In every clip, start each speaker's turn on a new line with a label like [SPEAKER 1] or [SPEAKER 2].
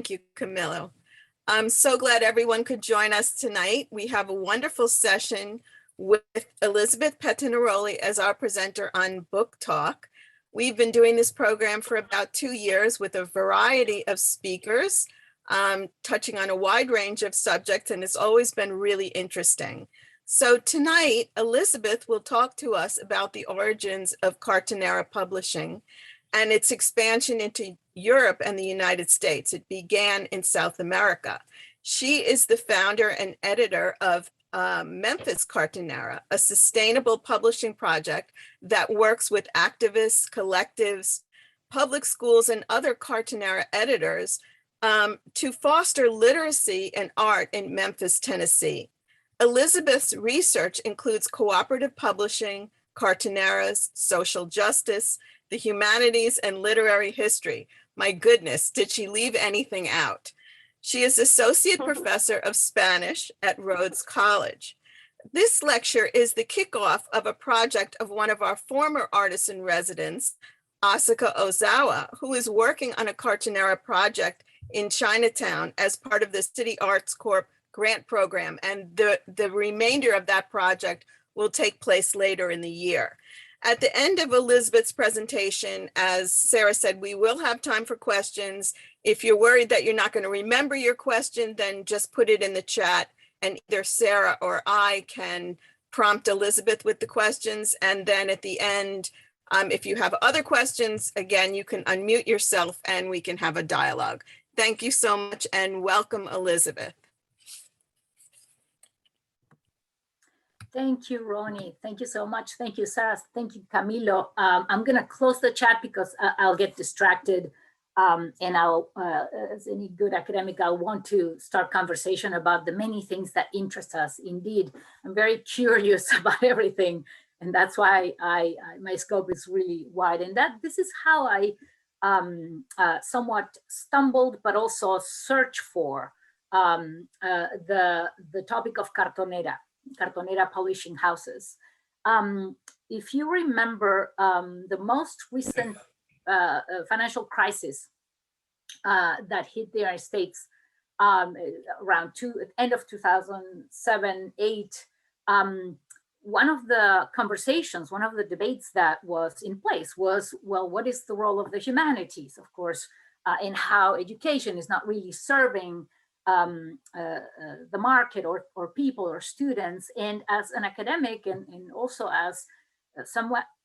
[SPEAKER 1] Thank you, Camilo. I'm so glad everyone could join us tonight. We have a wonderful session with Elizabeth Pettinaroli as our presenter on BookTalk. We've been doing this program for about 2 years with a variety of speakers, touching on a wide range of subjects, and it's always been really interesting. So tonight, Elizabeth will talk to us about the origins of Cartonera Publishing and its expansion into Europe and the United States. It began in South America. She is the founder and editor of Memphis Cartonera, a sustainable publishing project that works with activists, collectives, public schools, and other Cartonera editors to foster literacy and art in Memphis, Tennessee. Elizabeth's research includes cooperative publishing, Cartoneras, social justice, the humanities, and literary history. My goodness, did she leave anything out? She is Associate Professor of Spanish at Rhodes College. This lecture is the kickoff of a project of one of our former artists in residence, Asaka Ozawa, who is working on a Cartonera project in Chinatown as part of the City Arts Corp grant program. And the remainder of that project will take place later in the year. At the end of Elizabeth's presentation, as Sarah said, we will have time for questions. If you're worried that you're not going to remember your question, then just put it in the chat and either Sarah or I can prompt Elizabeth with the questions. And then at the end, if you have other questions, again, you can unmute yourself and we can have a dialogue. Thank you so much and welcome, Elizabeth.
[SPEAKER 2] Thank you, Ronnie. Thank you so much. Thank you, Sarah. Thank you, Camilo. I'm going to close the chat because I'll get distracted. And I'll, as any good academic, I'll want to start conversation about the many things that interest us. Indeed, I'm very curious about everything. And that's why my scope is really wide. And this is how I somewhat stumbled, but also searched for the topic of Cartonera publishing houses. If you remember the most recent financial crisis that hit the United States around end of 2007-8, one of the conversations, one of the debates that was in place was, well, what is the role of the humanities, of course, and how education is not really serving the market or people or students. And as an academic and also as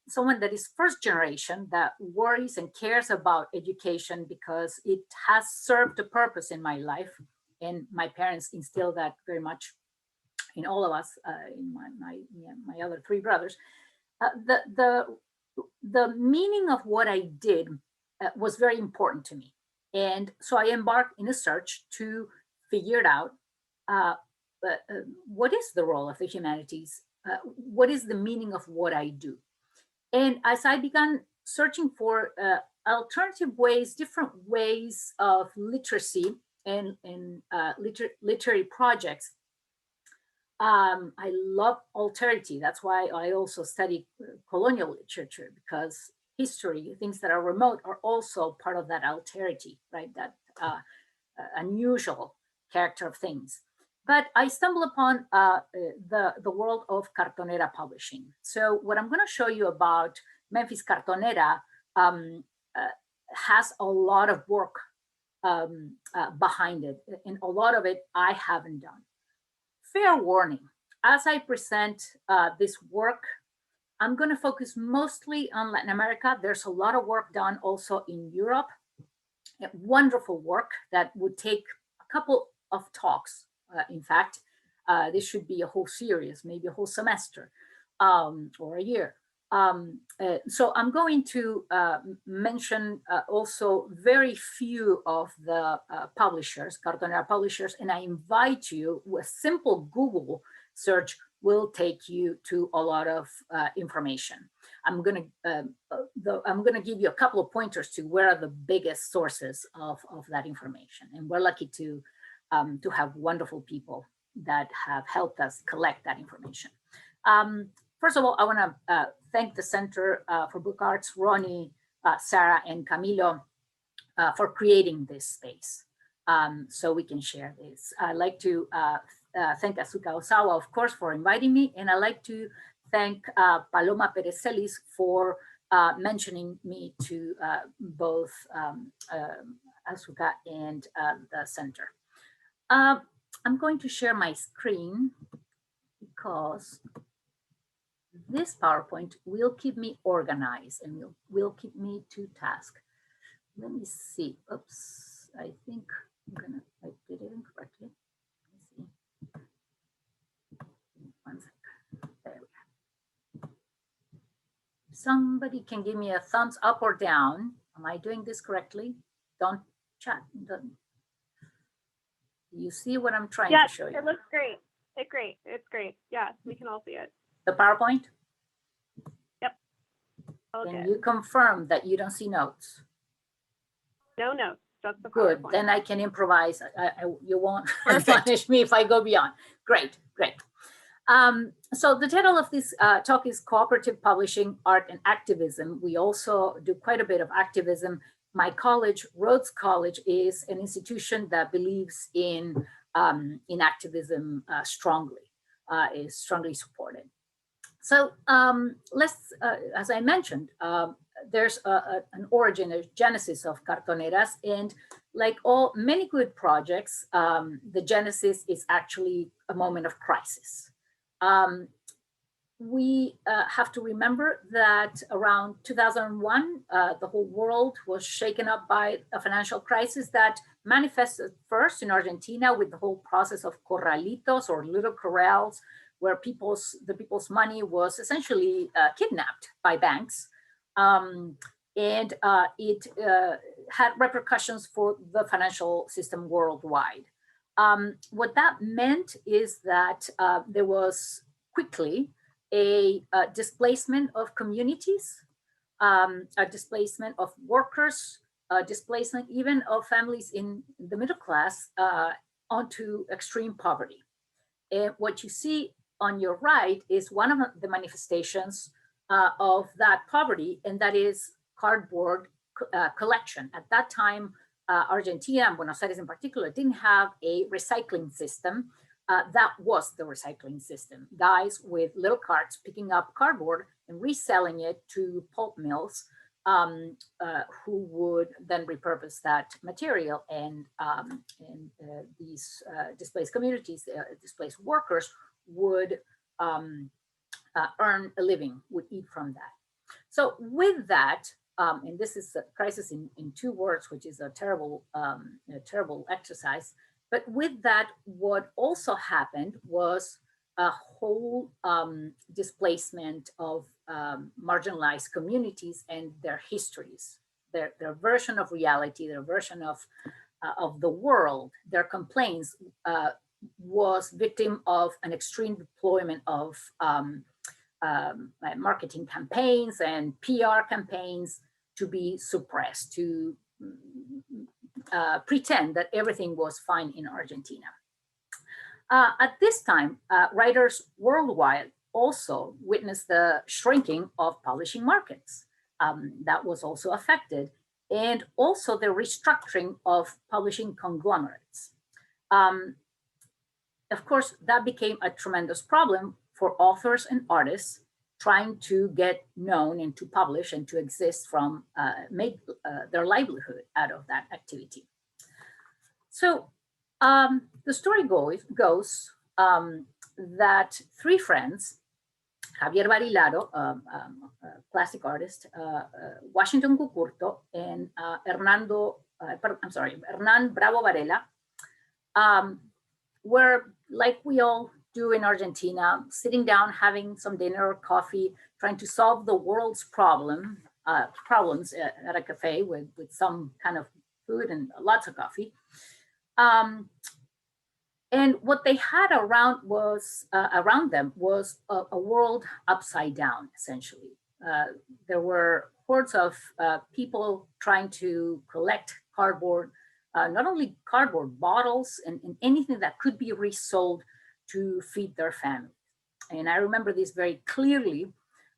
[SPEAKER 2] someone that is first generation that worries and cares about education because it has served a purpose in my life, and my parents instilled that very much in all of us, in my other 3 brothers. The meaning of what I did was very important to me. And so I embarked in a search to figure it out. What is the role of the humanities? What is the meaning of what I do? And as I began searching for alternative ways, different ways of literacy and literary projects, I love alterity. That's why I also study colonial literature, because history, things that are remote, are also part of that alterity, right? That unusual character of things. But I stumbled upon the world of Cartonera publishing. So what I'm going to show you about Memphis Cartonera has a lot of work behind it, and a lot of it I haven't done. Fair warning, as I present this work, I'm going to focus mostly on Latin America. There's a lot of work done also in Europe, wonderful work that would take a couple of talks. In fact, this should be a whole series, maybe a whole semester or a year. So I'm going to mention also very few of the publishers, Cartonera publishers, and I invite you, with simple Google search will take you to a lot of information. I'm going to give you a couple of pointers to where are the biggest sources of that information, and we're lucky to have wonderful people that have helped us collect that information. First of all, I want to thank the Center for Book Arts, Ronnie, Sarah, and Camilo for creating this space. so we can share this. I'd like to thank Azuka Osawa, of course, for inviting me, and I'd like to thank Paloma Perez Celis for mentioning me to both Azuka and the center. I'm going to share my screen because this PowerPoint will keep me organized and will keep me to task. Let me see. Oops, I think I did it incorrectly. Let me see. 1 second. There we go. Somebody can give me a thumbs up or down. Am I doing this correctly? Don't chat. You see what I'm trying to show you?
[SPEAKER 3] Yes, it looks great. It's great. Yeah, we can all see it.
[SPEAKER 2] The PowerPoint?
[SPEAKER 3] Yep. All
[SPEAKER 2] Can
[SPEAKER 3] good.
[SPEAKER 2] you confirm that you don't see notes?
[SPEAKER 3] No notes, just the
[SPEAKER 2] Good,
[SPEAKER 3] PowerPoint.
[SPEAKER 2] then I can improvise. You won't
[SPEAKER 1] Perfect.
[SPEAKER 2] punish me if I go beyond. Great, great. So the title of this talk is Cooperative Publishing, Art and Activism. We also do quite a bit of activism. My college, Rhodes College, is an institution that believes in activism strongly, is strongly supported. So let's, as I mentioned, there's an origin, a genesis of Cartoneras, and like many good projects, the genesis is actually a moment of crisis. We have to remember that around 2001, the whole world was shaken up by a financial crisis that manifested first in Argentina with the whole process of corralitos, or little corrals, where the people's money was essentially kidnapped by banks. And it had repercussions for the financial system worldwide. What that meant is that there was quickly a displacement of communities, a displacement of workers, a displacement even of families in the middle class onto extreme poverty. And what you see on your right is one of the manifestations of that poverty, and that is cardboard collection. At that time, Argentina, and Buenos Aires in particular, didn't have a recycling system. That was the recycling system. Guys with little carts picking up cardboard and reselling it to pulp mills, who would then repurpose that material, and these displaced communities, displaced workers would earn a living, would eat from that. So with that, and this is a crisis in 2 words, which is a terrible exercise. But with that, what also happened was a whole displacement of marginalized communities and their histories, their version of reality, their version of the world, their complaints was victim of an extreme deployment of marketing campaigns and PR campaigns to be suppressed, to pretend that everything was fine in Argentina. At this time, writers worldwide also witnessed the shrinking of publishing markets. That was also affected, and also the restructuring of publishing conglomerates. Of course, that became a tremendous problem for authors and artists trying to get known and to publish and to exist from, make their livelihood out of that activity. So the story goes that 3 friends, Javier Barilaro, a plastic artist, Washington Cucurto, and Hernan Bravo Varela, were, like we all do in Argentina, sitting down, having some dinner or coffee, trying to solve the world's problems at a cafe with some kind of food and lots of coffee. And what they had around them was a world upside down, essentially. There were hordes of people trying to collect cardboard, not only cardboard, bottles and anything that could be resold to feed their family. And I remember this very clearly.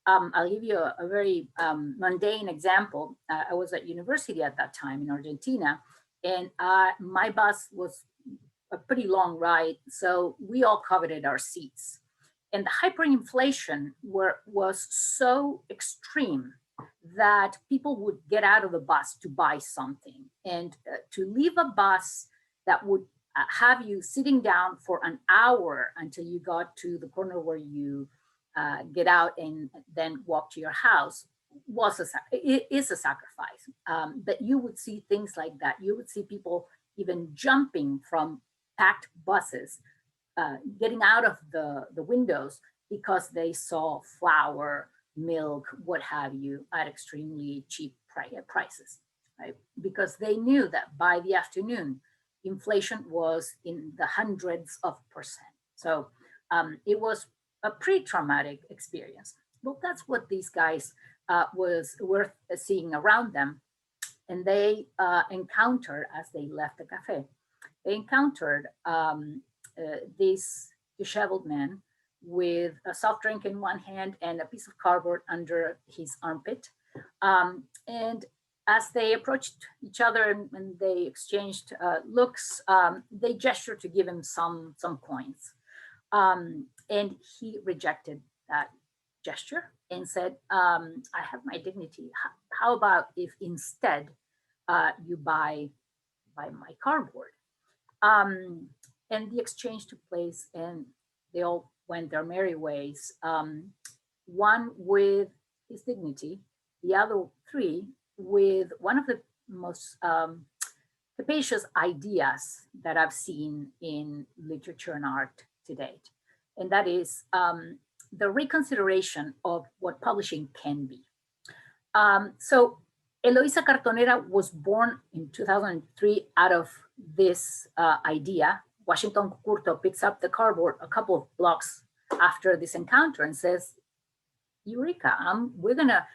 [SPEAKER 2] I'll give you a very mundane example. I was at university at that time in Argentina, And my bus was a pretty long ride, so we all coveted our seats. And the hyperinflation was so extreme that people would get out of the bus to buy something. And to leave a bus that would have you sitting down for an hour until you got to the corner where you get out and then walk to your house is a sacrifice. But you would see things like that. You would see people even jumping from packed buses, getting out of the windows because they saw flour, milk, what have you, at extremely cheap prices, right? Because they knew that by the afternoon, inflation was in the hundreds of percent. So it was a pretty traumatic experience. Well, that's what these guys were seeing around them. And they encountered, as they left the cafe, they encountered this disheveled man with a soft drink in one hand and a piece of cardboard under his armpit. And as they approached each other and they exchanged looks, they gestured to give him some coins. And he rejected that gesture and said, I have my dignity. How about if instead you buy my cardboard? And the exchange took place and they all went their merry ways. One with his dignity, the other three with one of the most capacious ideas that I've seen in literature and art to date. And that is the reconsideration of what publishing can be. So Eloisa Cartonera was born in 2003 out of this idea. Washington Curto picks up the cardboard a couple of blocks after this encounter and says, Eureka, we're gonna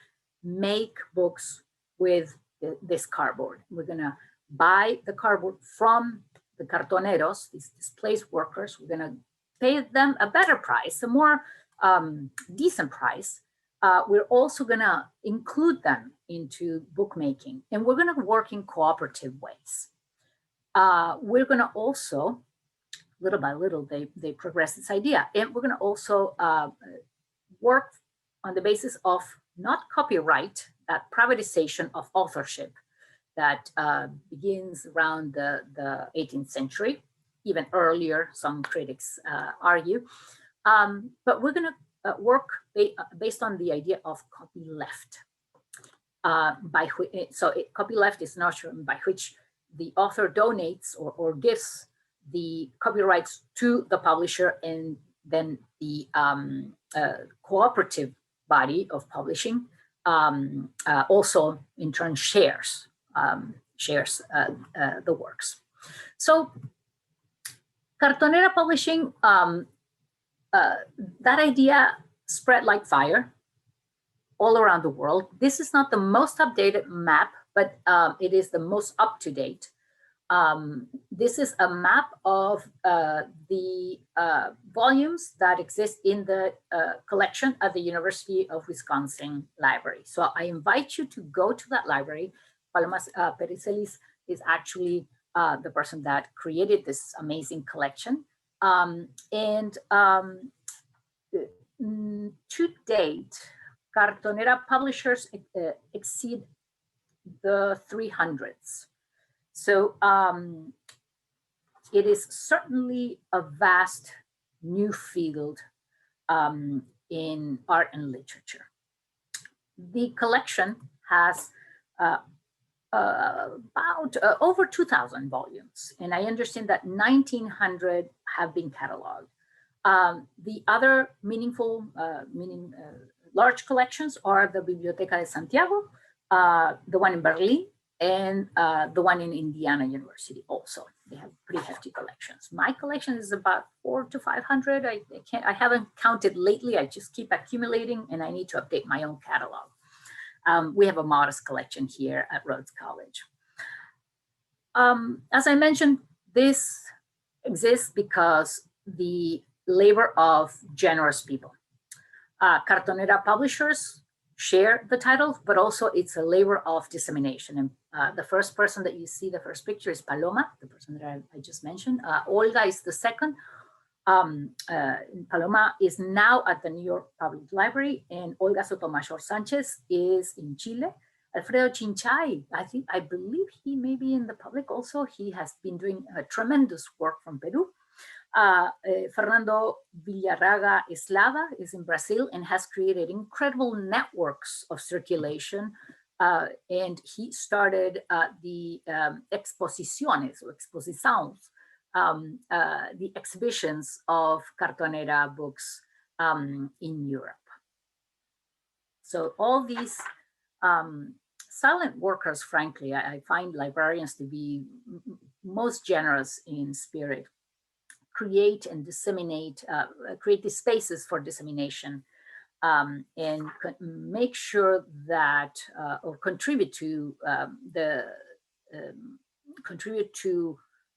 [SPEAKER 2] make books with this cardboard. We're gonna buy the cardboard from the cartoneros, these displaced workers. We're gonna pay them a better price, a more decent price. We're also gonna include them into bookmaking, and we're gonna work in cooperative ways. We're gonna also, little by little, they progress this idea, and we're gonna also work on the basis of not copyright, that privatization of authorship that begins around the 18th century, even earlier, some critics argue. But we're gonna work based on the idea of copyleft. Copyleft is notion by which the author donates or gives the copyrights to the publisher, and then the cooperative body of publishing also in turn shares the works. So Cartonera publishing, that idea spread like fire all around the world. This is not the most updated map, but it is the most up-to-date. This is a map of the volumes that exist in the collection at the University of Wisconsin Library. So I invite you to go to that library. Paloma Pericelis is actually the person that created this amazing collection. To date, Cartonera publishers exceed the 300s. So it is certainly a vast new field in art and literature. The collection has about over 2,000 volumes, and I understand that 1,900 have been cataloged. The other meaningful, large collections are the Biblioteca de Santiago, the one in Berlin, and the one in Indiana University also. They have pretty hefty collections. My collection is about 400 to 500. I haven't counted lately. I just keep accumulating, and I need to update my own catalog. We have a modest collection here at Rhodes College. As I mentioned, this exists because the labor of generous people. Cartonera publishers share the titles, but also it's a labor of dissemination. And the first person that you see, the first picture is Paloma, the person that I just mentioned. Olga is the second. Paloma is now at the New York Public Library, and Olga Sotomayor Sanchez is in Chile. Alfredo Chinchay, I believe he may be in the public also. He has been doing a tremendous work from Peru. Fernando Villarraga Eslava is in Brazil and has created incredible networks of circulation. And he started the exposiciones or exposiciones, the exhibitions of Cartonera books in Europe. So all these silent workers, frankly, I find librarians to be most generous in spirit, create and disseminate, create these spaces for dissemination, and make sure that, or contribute to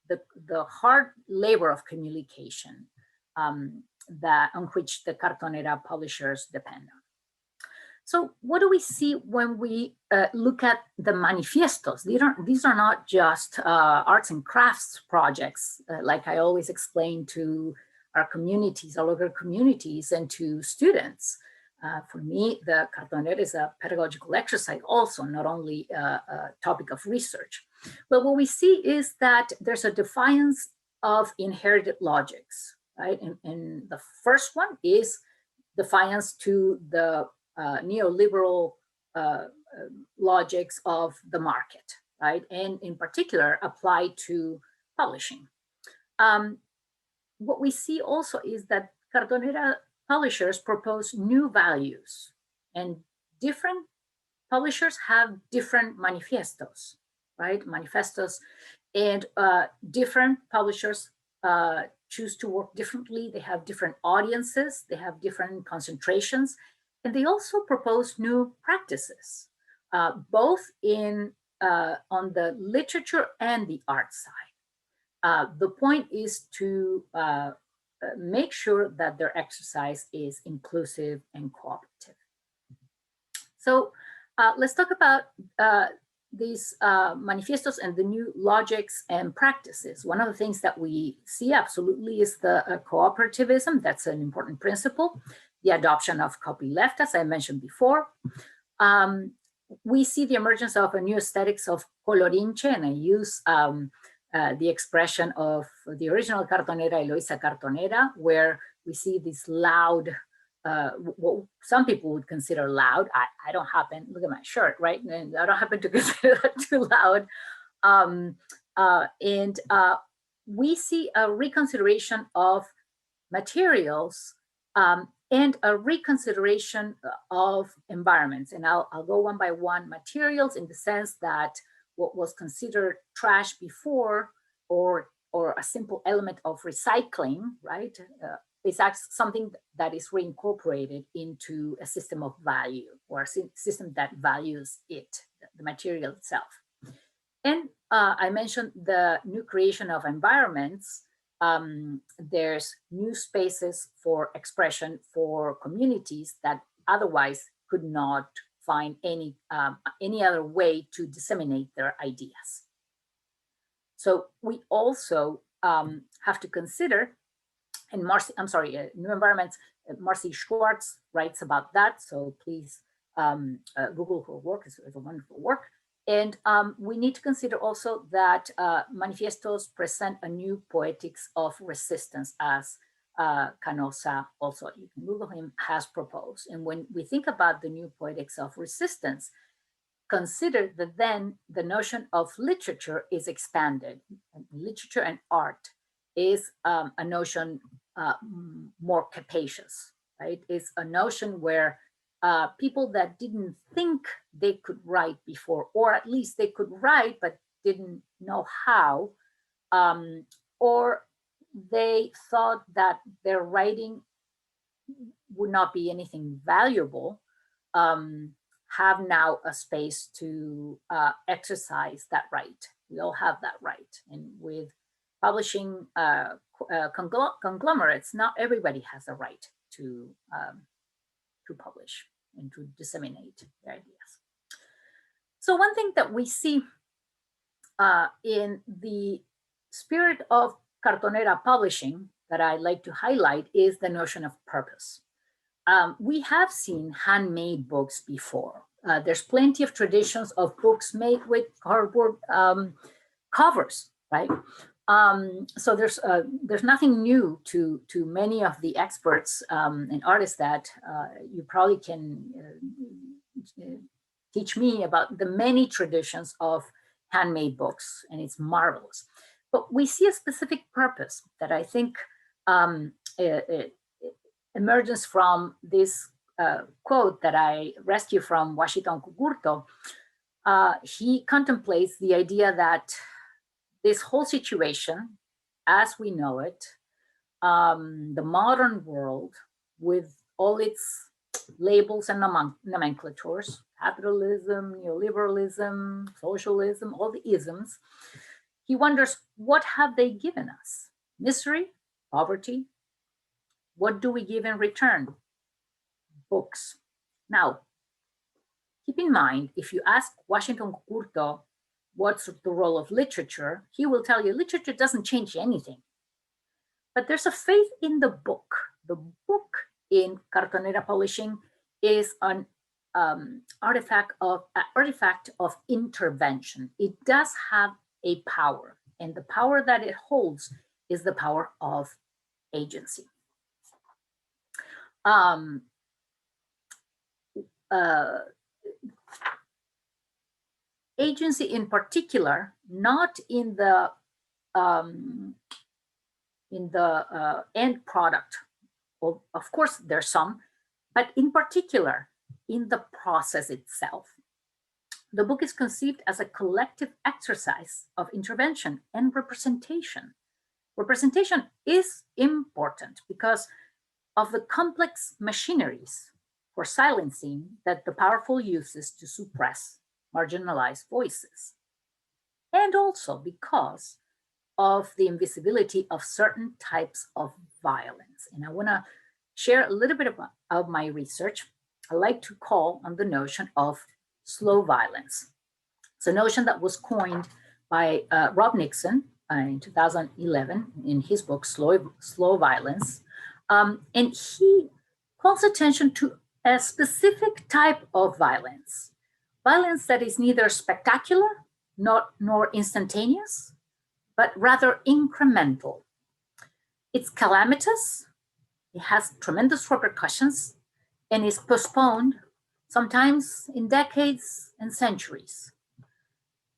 [SPEAKER 2] the hard labor of communication on which the Cartonera publishers depend on. So what do we see when we look at the manifestos? These are not just arts and crafts projects, like I always explain to our communities, our local communities, and to students. For me, the Cartonera is a pedagogical exercise also, not only a topic of research. But what we see is that there's a defiance of inherited logics, right? And the first one is defiance to the neoliberal logics of the market, right? And in particular, apply to publishing. What we see also is that Cartonera publishers propose new values, and different publishers have different manifestos, right? Manifestos, and different publishers choose to work differently. They have different audiences, they have different concentrations, and they also propose new practices, both on the literature and the art side. The point is to make sure that their exercise is inclusive and cooperative. So let's talk about these manifestos and the new logics and practices. One of the things that we see absolutely is the cooperativism. That's an important principle. The adoption of copyleft, as I mentioned before. We see the emergence of a new aesthetics of colorinche, and I use the expression of the original Cartonera, Eloisa Cartonera, where we see this loud, what some people would consider loud. I don't happen, look at my shirt, right? And I don't happen to consider that too loud. We see a reconsideration of materials and a reconsideration of environments. And I'll go one by one. Materials in the sense that what was considered trash before, or a simple element of recycling, right? Is actually something that is reincorporated into a system of value, or a system that values it, the material itself. And I mentioned the new creation of environments. There's new spaces for expression for communities that otherwise could not find any other way to disseminate their ideas. So we also have to consider, and New Environments, Marcy Schwartz writes about that, so please Google her work, it's a wonderful work. And we need to consider also that manifestos present a new poetics of resistance, as Canosa, also you can Google him, has proposed. And when we think about the new poetics of resistance, consider that then the notion of literature is expanded. Literature and art is a notion more capacious, right? It's a notion where people that didn't think they could write before, or at least they could write but didn't know how, or they thought that their writing would not be anything valuable, have now a space to exercise that right. We all have that right. And with publishing conglomerates, not everybody has a right to publish. and to disseminate their ideas. So one thing that we see in the spirit of Cartonera publishing that I like to highlight is the notion of purpose. We have seen handmade books before. There's plenty of traditions of books made with cardboard covers, right? So there's nothing new to many of the experts and artists that you probably can teach me about the many traditions of handmade books, and it's marvelous. But we see a specific purpose that I think emerges from this quote that I rescue from Washington Cucurto. He contemplates the idea that this whole situation, as we know it, the modern world with all its labels and nomenclatures, capitalism, neoliberalism, socialism, all the isms, he wonders, what have they given us? Misery, poverty. What do we give in return? Books. Now, keep in mind, if you ask Washington Cucurto what's the role of literature, he will tell you literature doesn't change anything. But there's a faith in the book. The book in Cartonera publishing is an artifact of intervention. It does have a power, and the power that it holds is the power of agency. Agency in particular, not in the end product. Well, of course, there's some, but in particular, in the process itself. The book is conceived as a collective exercise of intervention and representation. Representation is important because of the complex machineries for silencing that the powerful uses to suppress marginalized voices. And also because of the invisibility of certain types of violence. And I want to share a little bit of my research. I like to call on the notion of slow violence. It's a notion that was coined by Rob Nixon in 2011 in his book, Slow Violence. And he calls attention to a specific type of violence. Violence that is neither spectacular nor instantaneous, but rather incremental. It's calamitous, it has tremendous repercussions, and is postponed, sometimes in decades and centuries.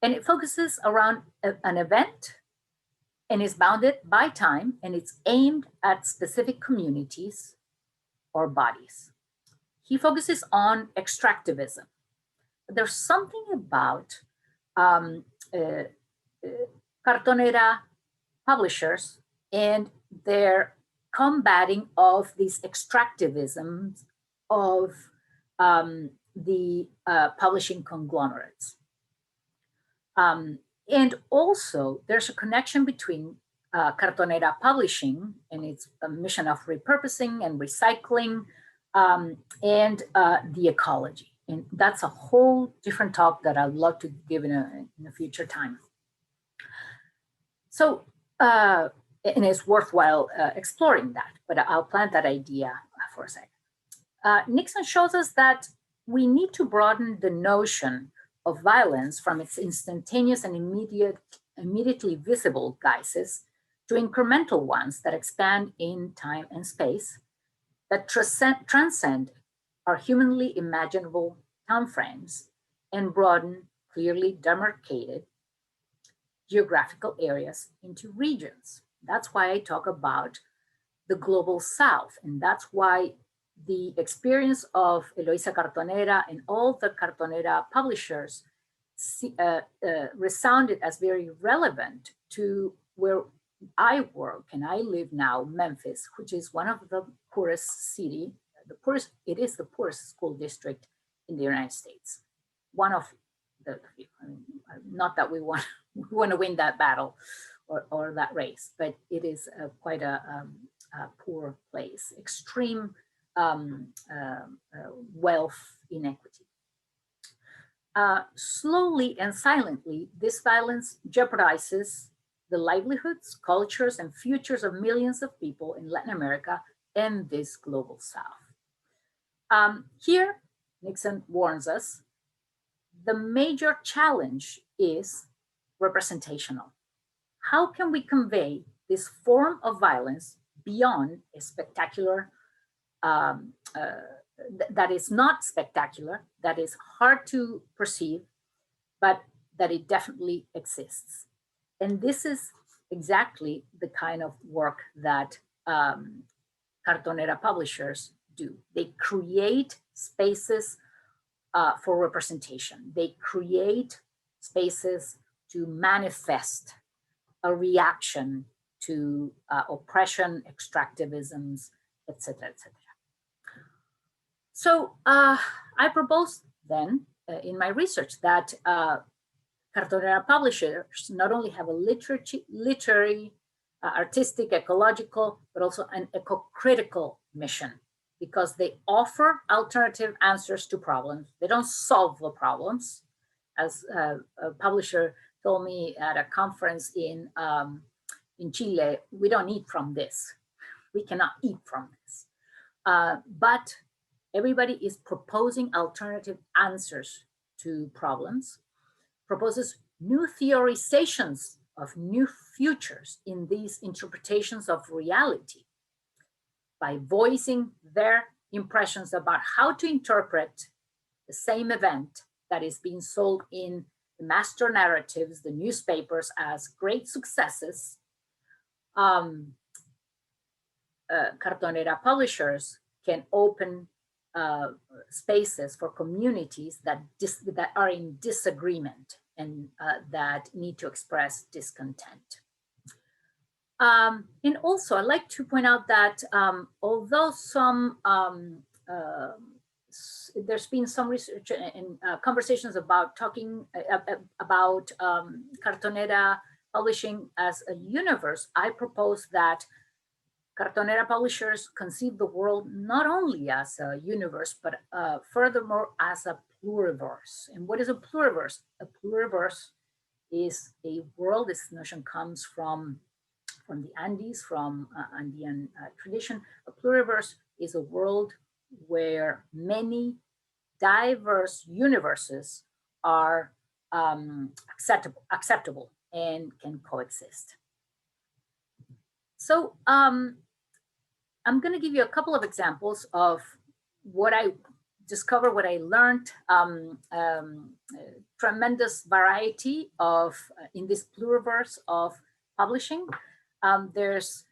[SPEAKER 2] And it focuses around an event and is bounded by time, and it's aimed at specific communities or bodies. He focuses on extractivism. There's something about Cartonera publishers and their combating of these extractivisms of the publishing conglomerates. And also there's a connection between Cartonera publishing and its mission of repurposing and recycling and the ecology. And that's a whole different talk that I'd love to give in a future time. So, and it's worthwhile exploring that, but I'll plant that idea for a second. Nixon shows us that we need to broaden the notion of violence from its instantaneous and immediately visible guises to incremental ones that expand in time and space, that transcend our humanly imaginable timeframes and broaden clearly demarcated geographical areas into regions. That's why I talk about the global South, and that's why the experience of Eloisa Cartonera and all the Cartonera publishers resounded as very relevant to where I work and I live now, Memphis, which is one of the poorest city, it is the poorest school district in the United States. One of the few, not that we want to win that battle or that race, but it is quite a poor place, extreme wealth inequity. Slowly and silently, this violence jeopardizes the livelihoods, cultures, and futures of millions of people in Latin America and this global South. Here, Nixon warns us, the major challenge is representational. How can we convey this form of violence beyond a spectacular, that is not spectacular, that is hard to perceive, but that it definitely exists? And this is exactly the kind of work that Cartonera publishers do. They create spaces for representation. They create spaces to manifest a reaction to oppression, extractivisms, etc., etc. So I proposed then in my research that Cartonera publishers not only have a literary, artistic, ecological, but also an ecocritical mission, because they offer alternative answers to problems. They don't solve the problems. As a publisher told me at a conference in Chile, we don't eat from this. We cannot eat from this. But everybody is proposing alternative answers to problems, proposes new theorizations of new futures in these interpretations of reality by voicing their impressions about how to interpret the same event that is being sold in the master narratives, the newspapers, as great successes. Cartonera publishers can open spaces for communities that are in disagreement and that need to express discontent. And also, I'd like to point out that although there's been some research and conversations about talking about Cartonera publishing as a universe, I propose that Cartonera publishers conceive the world not only as a universe, but furthermore as a pluriverse. And what is a pluriverse? A pluriverse is a world, this notion comes from the Andes, from Andean tradition. A pluriverse is a world where many diverse universes are acceptable and can coexist. So I'm going to give you a couple of examples of what I discovered, what I learned. Tremendous variety of in this pluriverse of publishing. There's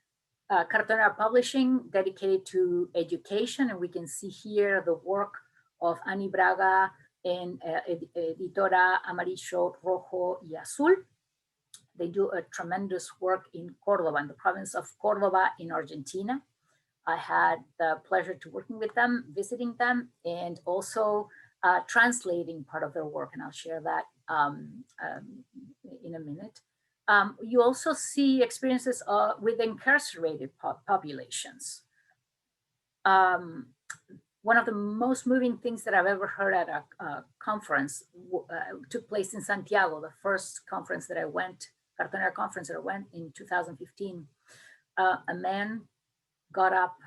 [SPEAKER 2] Cartonera Publishing dedicated to education, and we can see here the work of Ani Braga and Editora Amarillo, Rojo y Azul. They do a tremendous work in Cordoba, in the province of Cordoba in Argentina. I had the pleasure to working with them, visiting them, and also translating part of their work, and I'll share that in a minute. You also see experiences with incarcerated populations. One of the most moving things that I've ever heard at a conference took place in Santiago, the first conference that I went, Cartonera conference that I went in 2015. A man got up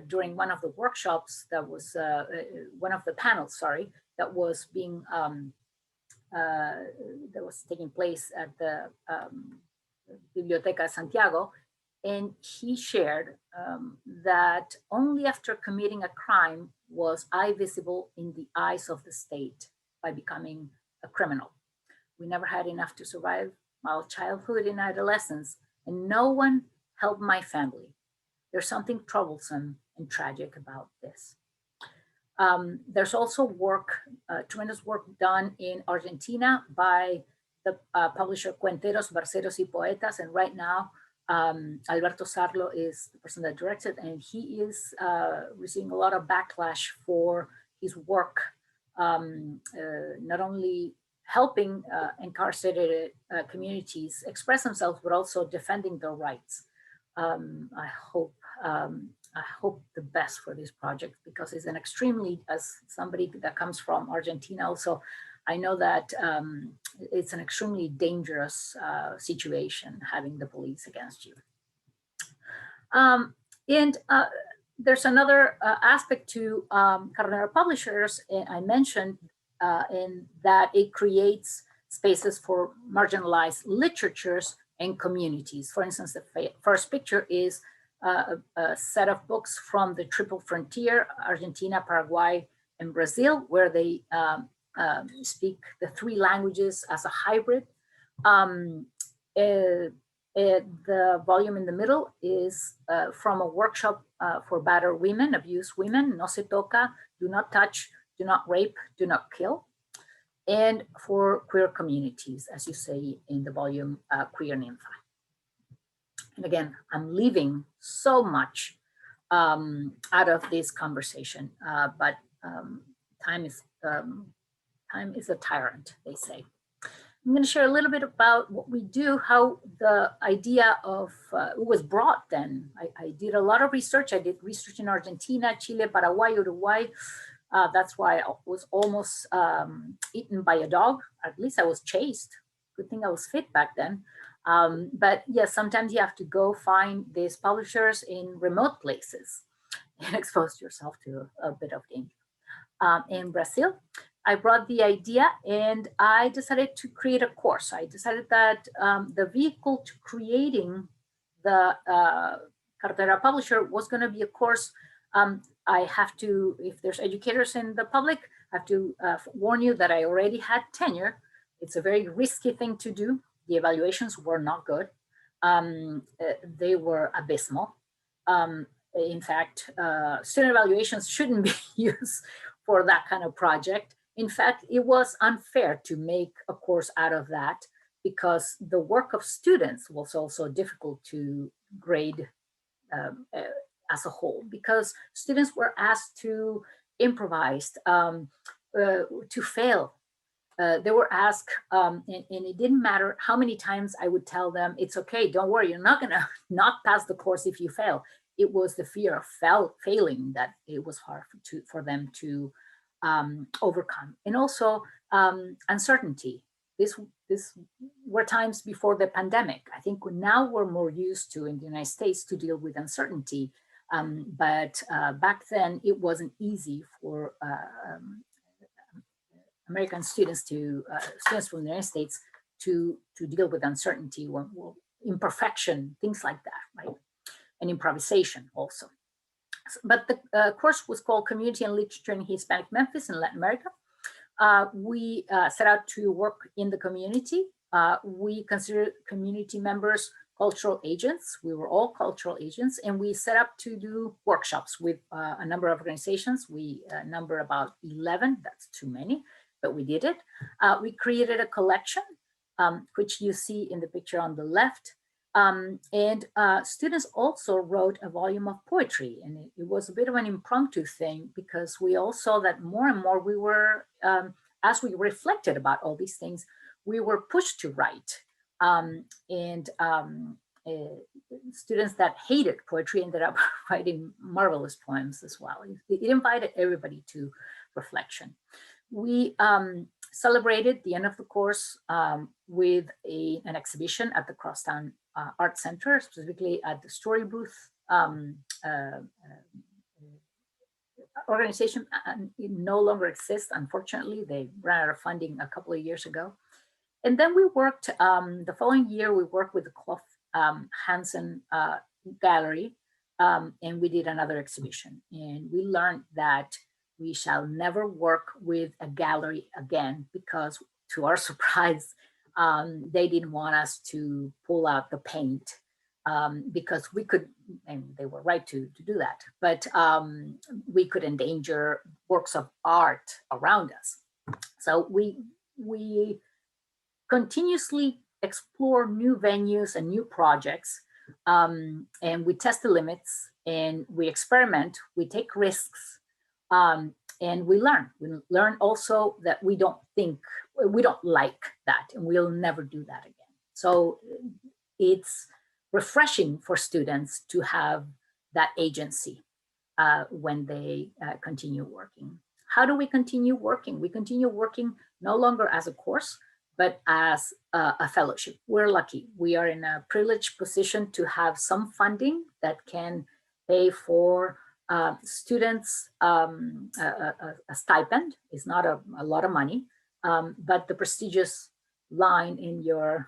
[SPEAKER 2] during one of the workshops that was, one of the panels, sorry, that was being, that was taking place at the Biblioteca Santiago. And he shared that only after committing a crime was I visible in the eyes of the state by becoming a criminal. We never had enough to survive my childhood and adolescence, and no one helped my family. There's something troublesome and tragic about this. There's also work, tremendous work done in Argentina by the publisher Cuenteros, Barceros y Poetas, and right now Alberto Sarlo is the person that directs it, and he is receiving a lot of backlash for his work, not only helping incarcerated communities express themselves, but also defending their rights. I hope I hope the best for this project, because it's an extremely, as somebody that comes from Argentina also, I know that it's an extremely dangerous situation having the police against you. And there's another aspect to Cartonera Publishers, I mentioned, in that it creates spaces for marginalized literatures and communities. For instance, the first picture is a set of books from the Triple Frontier, Argentina, Paraguay, and Brazil, where they speak the 3 languages as a hybrid. The volume in the middle is from a workshop for battered women, abused women, no se toca, do not touch, do not rape, do not kill, and for queer communities, as you say in the volume Queer Nympha. And again, I'm leaving so much out of this conversation, but time is a tyrant, they say. I'm going to share a little bit about what we do, how the idea of it was brought then. I did a lot of research. I did research in Argentina, Chile, Paraguay, Uruguay. That's why I was almost eaten by a dog. At least I was chased. Good thing I was fit back then. But yes, sometimes you have to go find these publishers in remote places and expose yourself to a bit of danger. In Brazil, I brought the idea and I decided to create a course. I decided that the vehicle to creating the Cartonera Publisher was going to be a course. I have to, if there's educators in the public, I have to warn you that I already had tenure. It's a very risky thing to do. The evaluations were not good. They were abysmal. In fact, student evaluations shouldn't be used for that kind of project. In fact, it was unfair to make a course out of that because the work of students was also difficult to grade as a whole, because students were asked to improvise, to fail. They were asked, and it didn't matter how many times I would tell them, it's okay, don't worry, you're not gonna not pass the course if you fail. It was the fear of failing that it was hard for them to overcome. And also uncertainty. This were times before the pandemic. I think now we're more used to in the United States to deal with uncertainty. But back then it wasn't easy for American students students from the United States to deal with uncertainty, imperfection, things like that, right? And improvisation also. But the course was called Community and Literature in Hispanic Memphis in Latin America. We set out to work in the community. We consider community members cultural agents. We were all cultural agents, and we set up to do workshops with a number of organizations. We number about 11, that's too many, but we did it. We created a collection, which you see in the picture on the left. And students also wrote a volume of poetry, and it was a bit of an impromptu thing because we all saw that more and more we were, as we reflected about all these things, we were pushed to write. Students that hated poetry ended up writing marvelous poems as well. It invited everybody to reflection. We celebrated the end of the course with an exhibition at the Crosstown Art Center, specifically at the Story Booth organization. It no longer exists, unfortunately. They ran out of funding a couple of years ago. And then we worked, the following year, we worked with the Clough Hansen Gallery, and we did another exhibition. And we learned that we shall never work with a gallery again because, to our surprise, they didn't want us to pull out the paint because we could, and they were right to do that, but we could endanger works of art around us. So we continuously explore new venues and new projects, and we test the limits and we experiment, we take risks, and we learn. We learn also that we don't like that, and we'll never do that again. So it's refreshing for students to have that agency. when they continue working. How do we continue working? We continue working no longer as a course, but as a fellowship. We're lucky. We are in a privileged position to have some funding that can pay for students a stipend. It's not a lot of money, but the prestigious line in your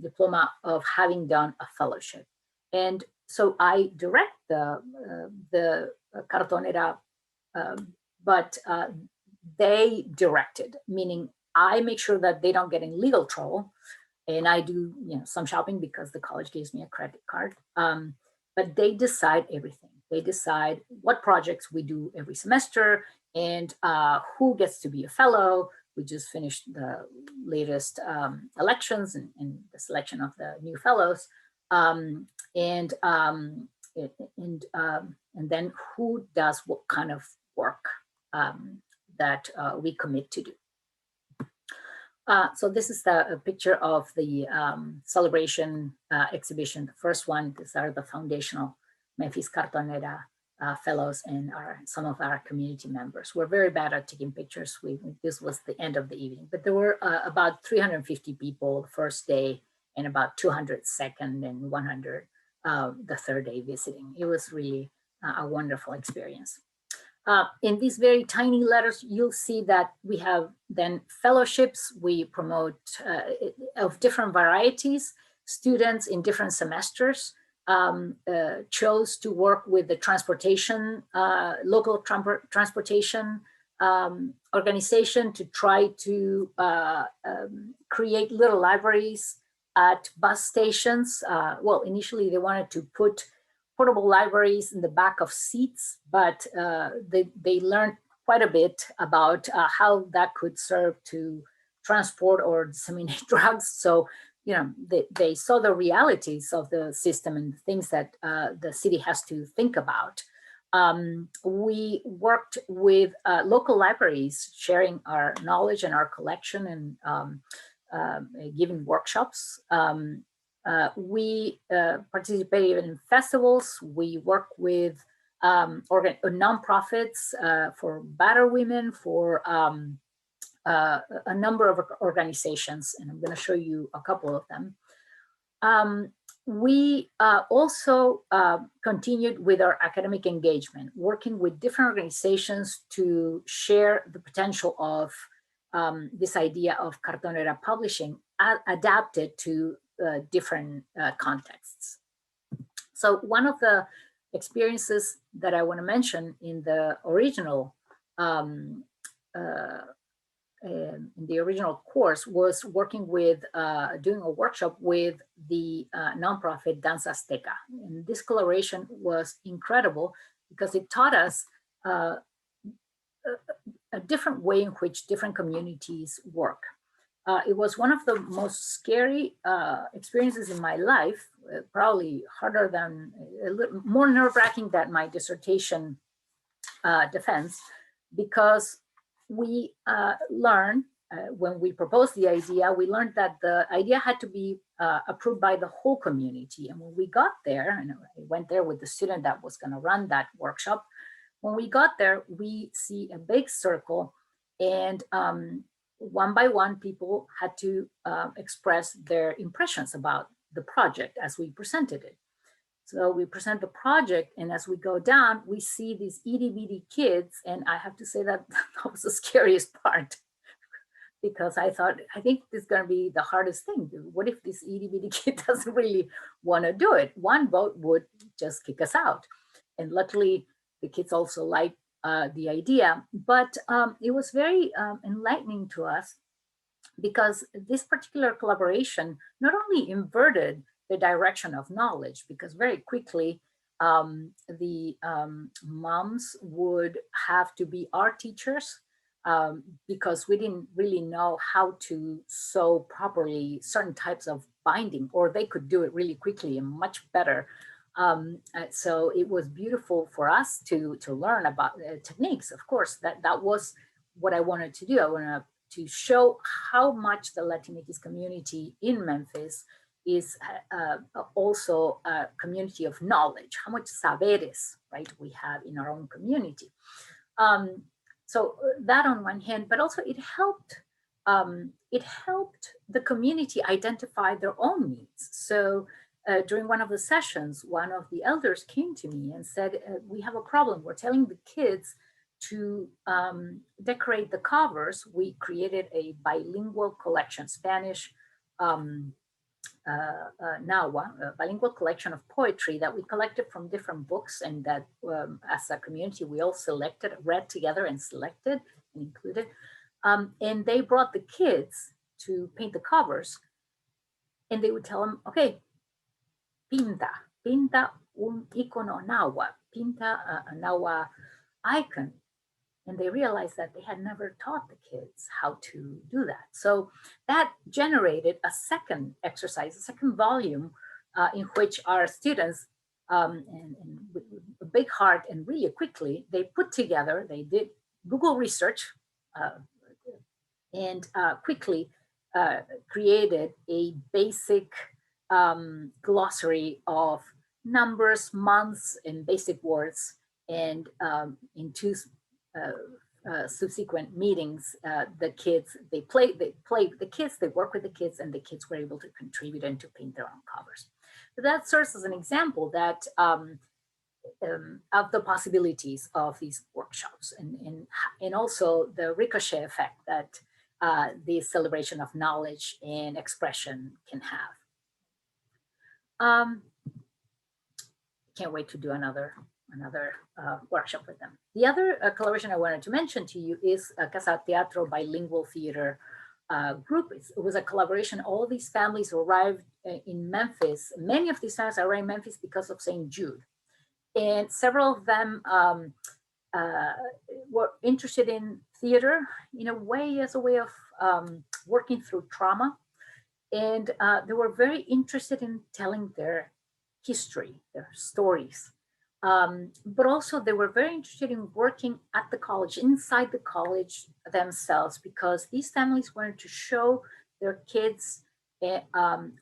[SPEAKER 2] diploma of having done a fellowship. And so I direct the Cartonera, but they directed, meaning I make sure that they don't get in legal trouble, and I do some shopping because the college gives me a credit card. But they decide everything. They decide what projects we do every semester and who gets to be a fellow. We just finished the latest elections and the selection of the new fellows, and then who does what kind of work that we commit to do. So this is a picture of the celebration exhibition. The first one, these are the foundational Memphis Cartonera fellows and some of our community members. We're very bad at taking pictures. This was the end of the evening, but there were about 350 people the first day and about 200 second and 100 the third day visiting. It was really a wonderful experience. In these very tiny letters, you'll see that we have then fellowships. We promote of different varieties. Students in different semesters chose to work with the transportation, local transportation organization to try to create little libraries at bus stations. Well, initially they wanted to put portable libraries in the back of seats, but they learned quite a bit about how that could serve to transport or disseminate drugs. So, they saw the realities of the system and things that the city has to think about. We worked with local libraries, sharing our knowledge and our collection and giving workshops. We participated in festivals. We work with nonprofits for battered women, for a number of organizations, and I'm going to show you a couple of them. We also continued with our academic engagement, working with different organizations to share the potential of this idea of Cartonera publishing adapted to different contexts. So one of the experiences that I want to mention in the original course was working with doing a workshop with the nonprofit Danzasteka. And this collaboration was incredible because it taught us a different way in which different communities work. It was one of the most scary experiences in my life, probably harder than, a little more nerve-wracking than my dissertation defense, because we learned, when we proposed the idea, we learned that the idea had to be approved by the whole community. And when we got there, and I went there with the student that was going to run that workshop, when we got there, we see a big circle, and one by one, people had to express their impressions about the project as we presented it. So we present the project, and as we go down, we see these itty bitty kids, and I have to say that that was the scariest part, because I think this is going to be the hardest thing. What if this itty bitty kid doesn't really want to do it? One vote would just kick us out. And luckily, the kids also liked the idea, but it was very enlightening to us, because this particular collaboration not only inverted the direction of knowledge, because very quickly the moms would have to be art teachers, because we didn't really know how to sew properly certain types of binding, or they could do it really quickly and much better. So it was beautiful for us to learn about techniques. Of course, that was what I wanted to do. I wanted to show how much the Latinx community in Memphis is also a community of knowledge, how much saberes, right, we have in our own community. So that on one hand, but also it helped the community identify their own needs. So during one of the sessions, one of the elders came to me and said, we have a problem. We're telling the kids to decorate the covers. We created a bilingual collection, Spanish, Nahua, a bilingual collection of poetry that we collected from different books, and that as a community, we all selected, read together and selected and included. And they brought the kids to paint the covers, and they would tell them, okay, pinta un icono Nahua, pinta a Nahua icon. And they realized that they had never taught the kids how to do that. So that generated a second exercise, a second volume in which our students, and with a big heart and really quickly, they put together, they did Google research and quickly created a basic glossary of numbers, months, and basic words. And in two subsequent meetings, the kids, they work with the kids, and the kids were able to contribute and to paint their own covers. So that serves as an example that of the possibilities of these workshops, and also the ricochet effect that the celebration of knowledge and expression can have. Can't wait to do another workshop with them. The other collaboration I wanted to mention to you is Casa Teatro bilingual theater group. It was a collaboration. All these families arrived in Memphis. Many of these families arrived in Memphis because of St. Jude. And several of them were interested in theater in a way, as a way of working through trauma. And they were very interested in telling their history, their stories. But also they were very interested in working at the college, inside the college themselves, because these families wanted to show their kids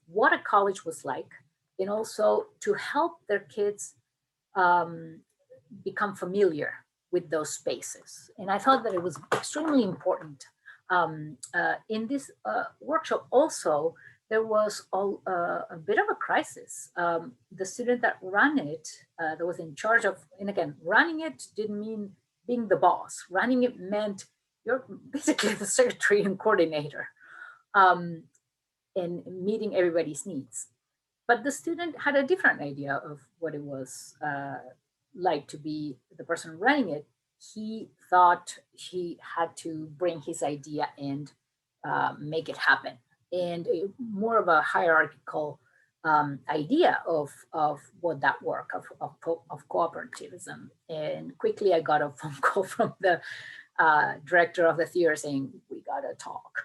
[SPEAKER 2] what a college was like, and also to help their kids become familiar with those spaces. And I thought that it was extremely important. In this workshop also, there was a bit of a crisis. The student that ran it, that was in charge of, and again, running it didn't mean being the boss. Running it meant you're basically the secretary and coordinator, and meeting everybody's needs. But the student had a different idea of what it was like to be the person running it. He thought he had to bring his idea and make it happen. And more of a hierarchical idea of what that work of cooperativism. And quickly I got a phone call from the director of the theater saying, we gotta talk.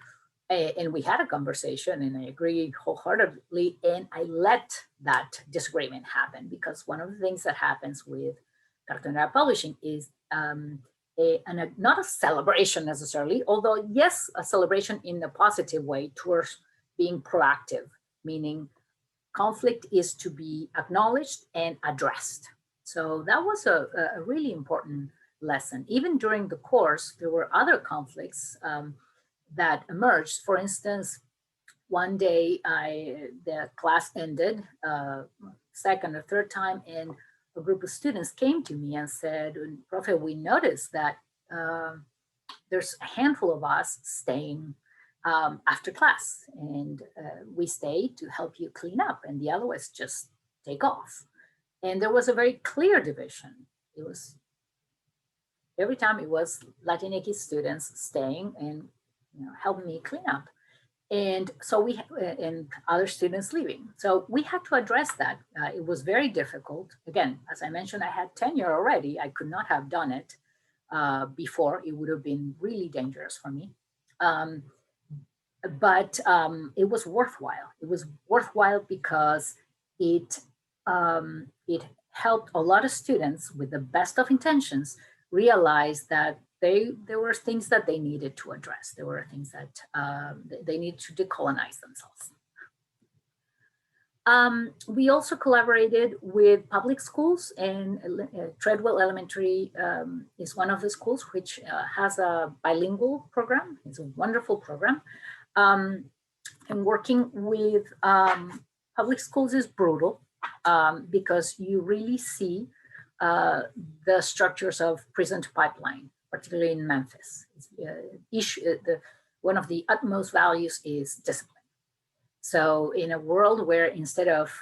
[SPEAKER 2] And we had a conversation, and I agreed wholeheartedly, and I let that disagreement happen, because one of the things that happens with Cartonera Publishing is not a celebration necessarily, although yes, a celebration in a positive way towards being proactive, meaning conflict is to be acknowledged and addressed. So that was a really important lesson. Even during the course, there were other conflicts that emerged. For instance, one day the class ended, second or third time, and a group of students came to me and said, Profe, we noticed that there's a handful of us staying after class, and we stayed to help you clean up, and the other was just take off. And there was a very clear division. It was, every time it was Latinx students staying and helping me clean up. And so and other students leaving. So we had to address that. It was very difficult. Again, as I mentioned, I had tenure already. I could not have done it before. It would have been really dangerous for me. But it was worthwhile. It was worthwhile because it helped a lot of students with the best of intentions realize that there were things that they needed to address. There were things that they needed to decolonize themselves. We also collaborated with public schools, and Treadwell Elementary is one of the schools which has a bilingual program. It's a wonderful program. And working with public schools is brutal because you really see the structures of prison to pipeline, particularly in Memphis. One of the utmost values is discipline. So in a world where instead of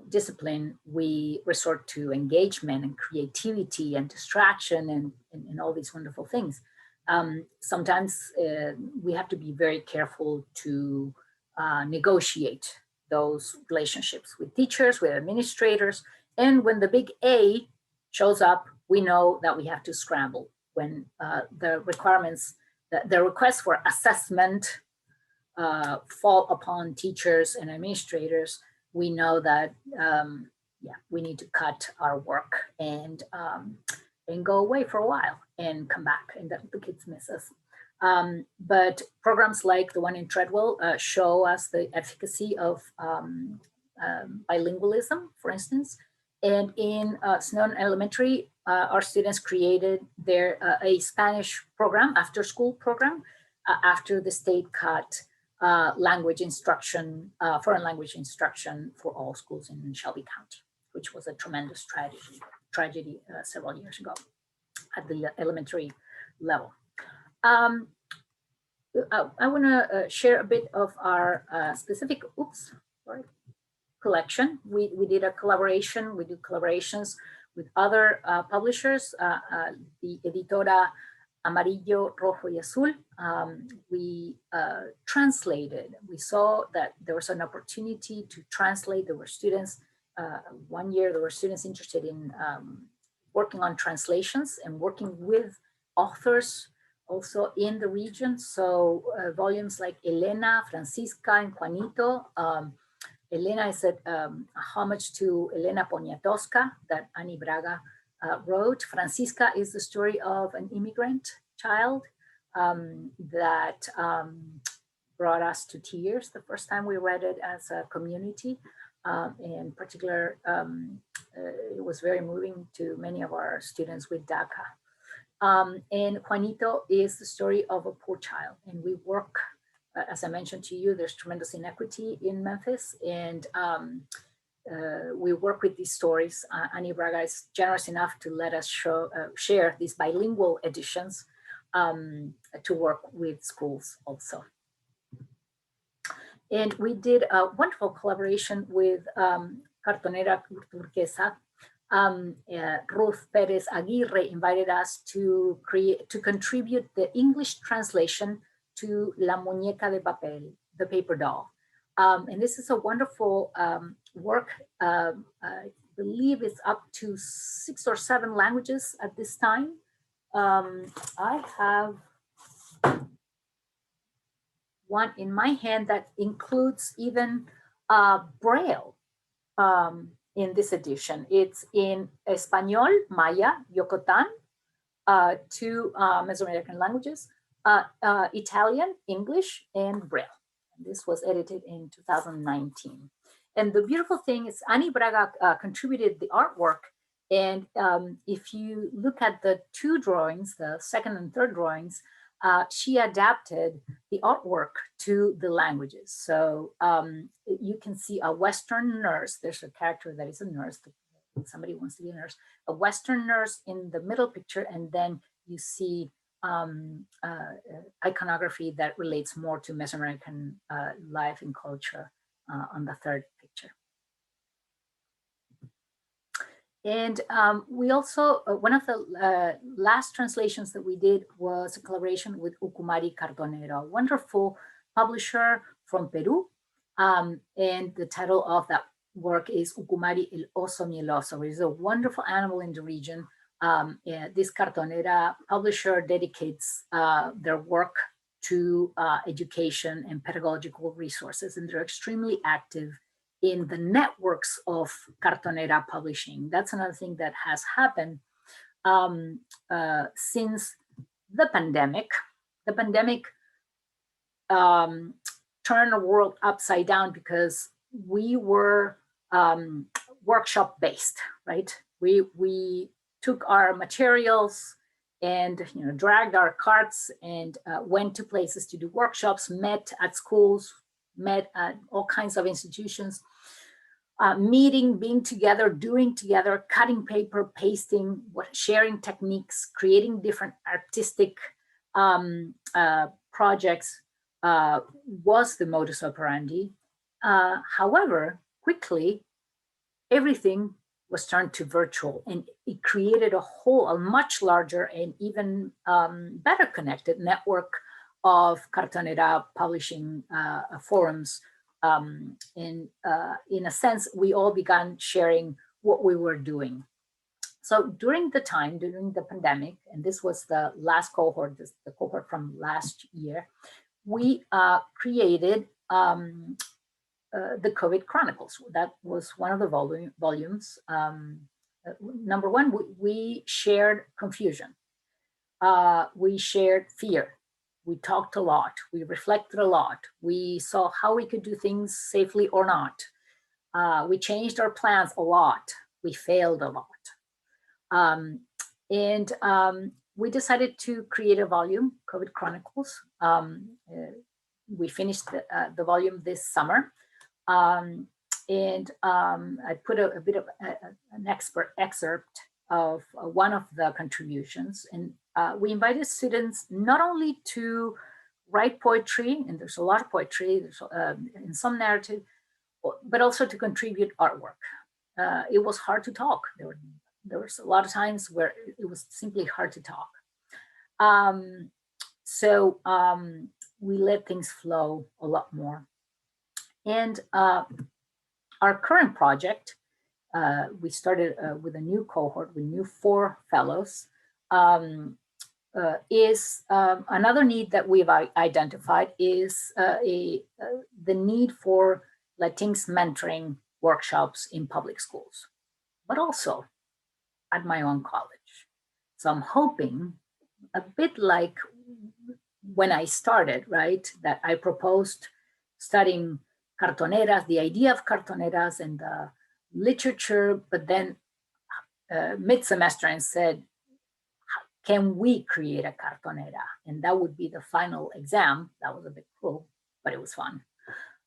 [SPEAKER 2] discipline, we resort to engagement and creativity and distraction and all these wonderful things, sometimes we have to be very careful to negotiate those relationships with teachers, with administrators. And when the big A shows up, we know that we have to scramble. When the requirements, the requests for assessment fall upon teachers and administrators, we know that we need to cut our work and go away for a while and come back, and that the kids miss us. But programs like the one in Treadwell show us the efficacy of bilingualism, for instance. And in Snowden Elementary, our students created a Spanish program, after school program, after the state cut language instruction, foreign language instruction for all schools in Shelby County, which was a tremendous tragedy several years ago at the elementary level. I want to share a bit of our specific collection. We did a collaboration. We do collaborations with other publishers. The Editora Amarillo, Rojo y Azul. We translated. We saw that there was an opportunity to translate. There were students. One year there were students interested in working on translations and working with authors also in the region. So volumes like Elena, Francisca, and Juanito. Elena is a homage to Elena Poniatowska that Annie Braga wrote. Francisca is the story of an immigrant child that brought us to tears the first time we read it as a community. In particular, it was very moving to many of our students with DACA. And Juanito is the story of a poor child. And we work, as I mentioned to you, there's tremendous inequity in Memphis. And we work with these stories. Annie Braga is generous enough to let us share these bilingual editions to work with schools also. And we did a wonderful collaboration with Cartonera Turquesa. Ruth Perez Aguirre invited us to contribute the English translation to La Muñeca de Papel, the paper doll. And this is a wonderful work. I believe it's up to 6 or 7 languages at this time. I have one in my hand that includes even Braille in this edition. It's in Espanol, Maya, Yucatan, 2 Mesoamerican languages, Italian, English, and Braille. This was edited in 2019. And the beautiful thing is Annie Braga contributed the artwork. And if you look at the 2 drawings, the second and third drawings, she adapted the artwork to the languages. So you can see a Western nurse. There's a character that is a nurse. Somebody wants to be a nurse. A Western nurse in the middle picture, and then you see iconography that relates more to Mesoamerican life and culture on the third picture. And we also, one of the last translations that we did was a collaboration with Ucumari Cartonera, a wonderful publisher from Peru. And the title of that work is Ucumari el Oso Mieloso, which is a wonderful animal in the region. This Cartonera publisher dedicates their work to education and pedagogical resources, and they're extremely active in the networks of Cartonera publishing. That's another thing that has happened since the pandemic. The pandemic turned the world upside down because we were workshop based, right? We took our materials and dragged our carts and went to places to do workshops, met at schools, met at all kinds of institutions, meeting, being together, doing together, cutting paper, pasting, sharing techniques, creating different artistic projects was the modus operandi. However, quickly, everything was turned to virtual, and it created a much larger and even better connected network of Cartonera publishing forums. In a sense, we all began sharing what we were doing. So during the pandemic, and this was the last cohort, the cohort from last year, we created the COVID Chronicles. That was one of the volumes. Number one, we shared confusion. We shared fear. We talked a lot. We reflected a lot. We saw how we could do things safely or not. We changed our plans a lot. We failed a lot. We decided to create a volume, COVID Chronicles. We finished the volume this summer. I put a bit of an excerpt of one of the contributions. And we invited students not only to write poetry, and there's a lot of poetry, there's in some narrative, but also to contribute artwork. It was hard to talk. There was a lot of times where it was simply hard to talk. We let things flow a lot more. And our current project, we started with a new cohort, with new 4 fellows, is another need that we've identified is the need for Latinx mentoring workshops in public schools, but also at my own college. So I'm hoping, a bit like when I started, right, that I proposed studying cartoneras, the idea of cartoneras and the literature, but then mid-semester and said, can we create a cartonera? And that would be the final exam. That was a bit cruel, but it was fun.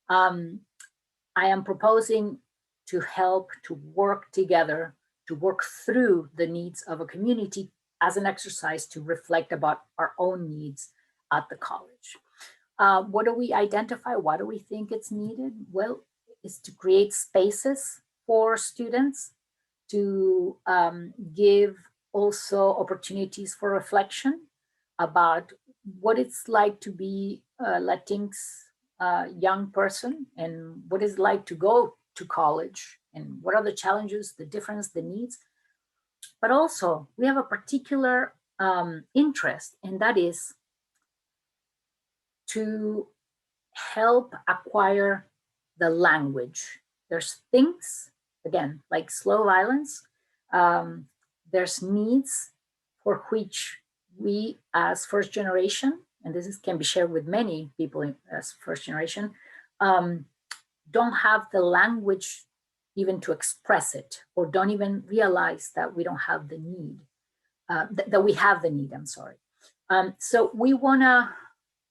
[SPEAKER 2] I am proposing to help to work together, to work through the needs of a community as an exercise to reflect about our own needs at the college. What do we identify? Why do we think it's needed? Well, it's to create spaces for students, to give also opportunities for reflection about what it's like to be a Latinx young person and what it's like to go to college and what are the challenges, the difference, the needs. But also we have a particular interest, and that is to help acquire the language. There's things, again, like slow violence. There's needs for which we as first generation, and this can be shared with many people as first generation, don't have the language even to express it, or don't even realize that we don't have the need, that we have the need, I'm sorry. So we wanna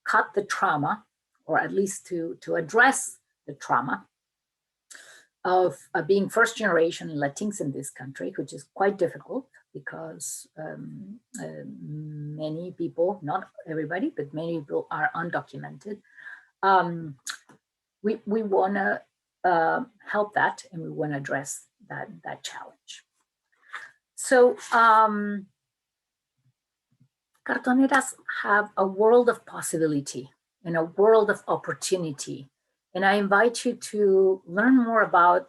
[SPEAKER 2] cut the trauma, or at least to address the trauma of being first generation Latinx in this country, which is quite difficult because many people, not everybody, but many people are undocumented. We want to help that, and we want to address that challenge. So cartoneras have a world of possibility and a world of opportunity. And I invite you to learn more about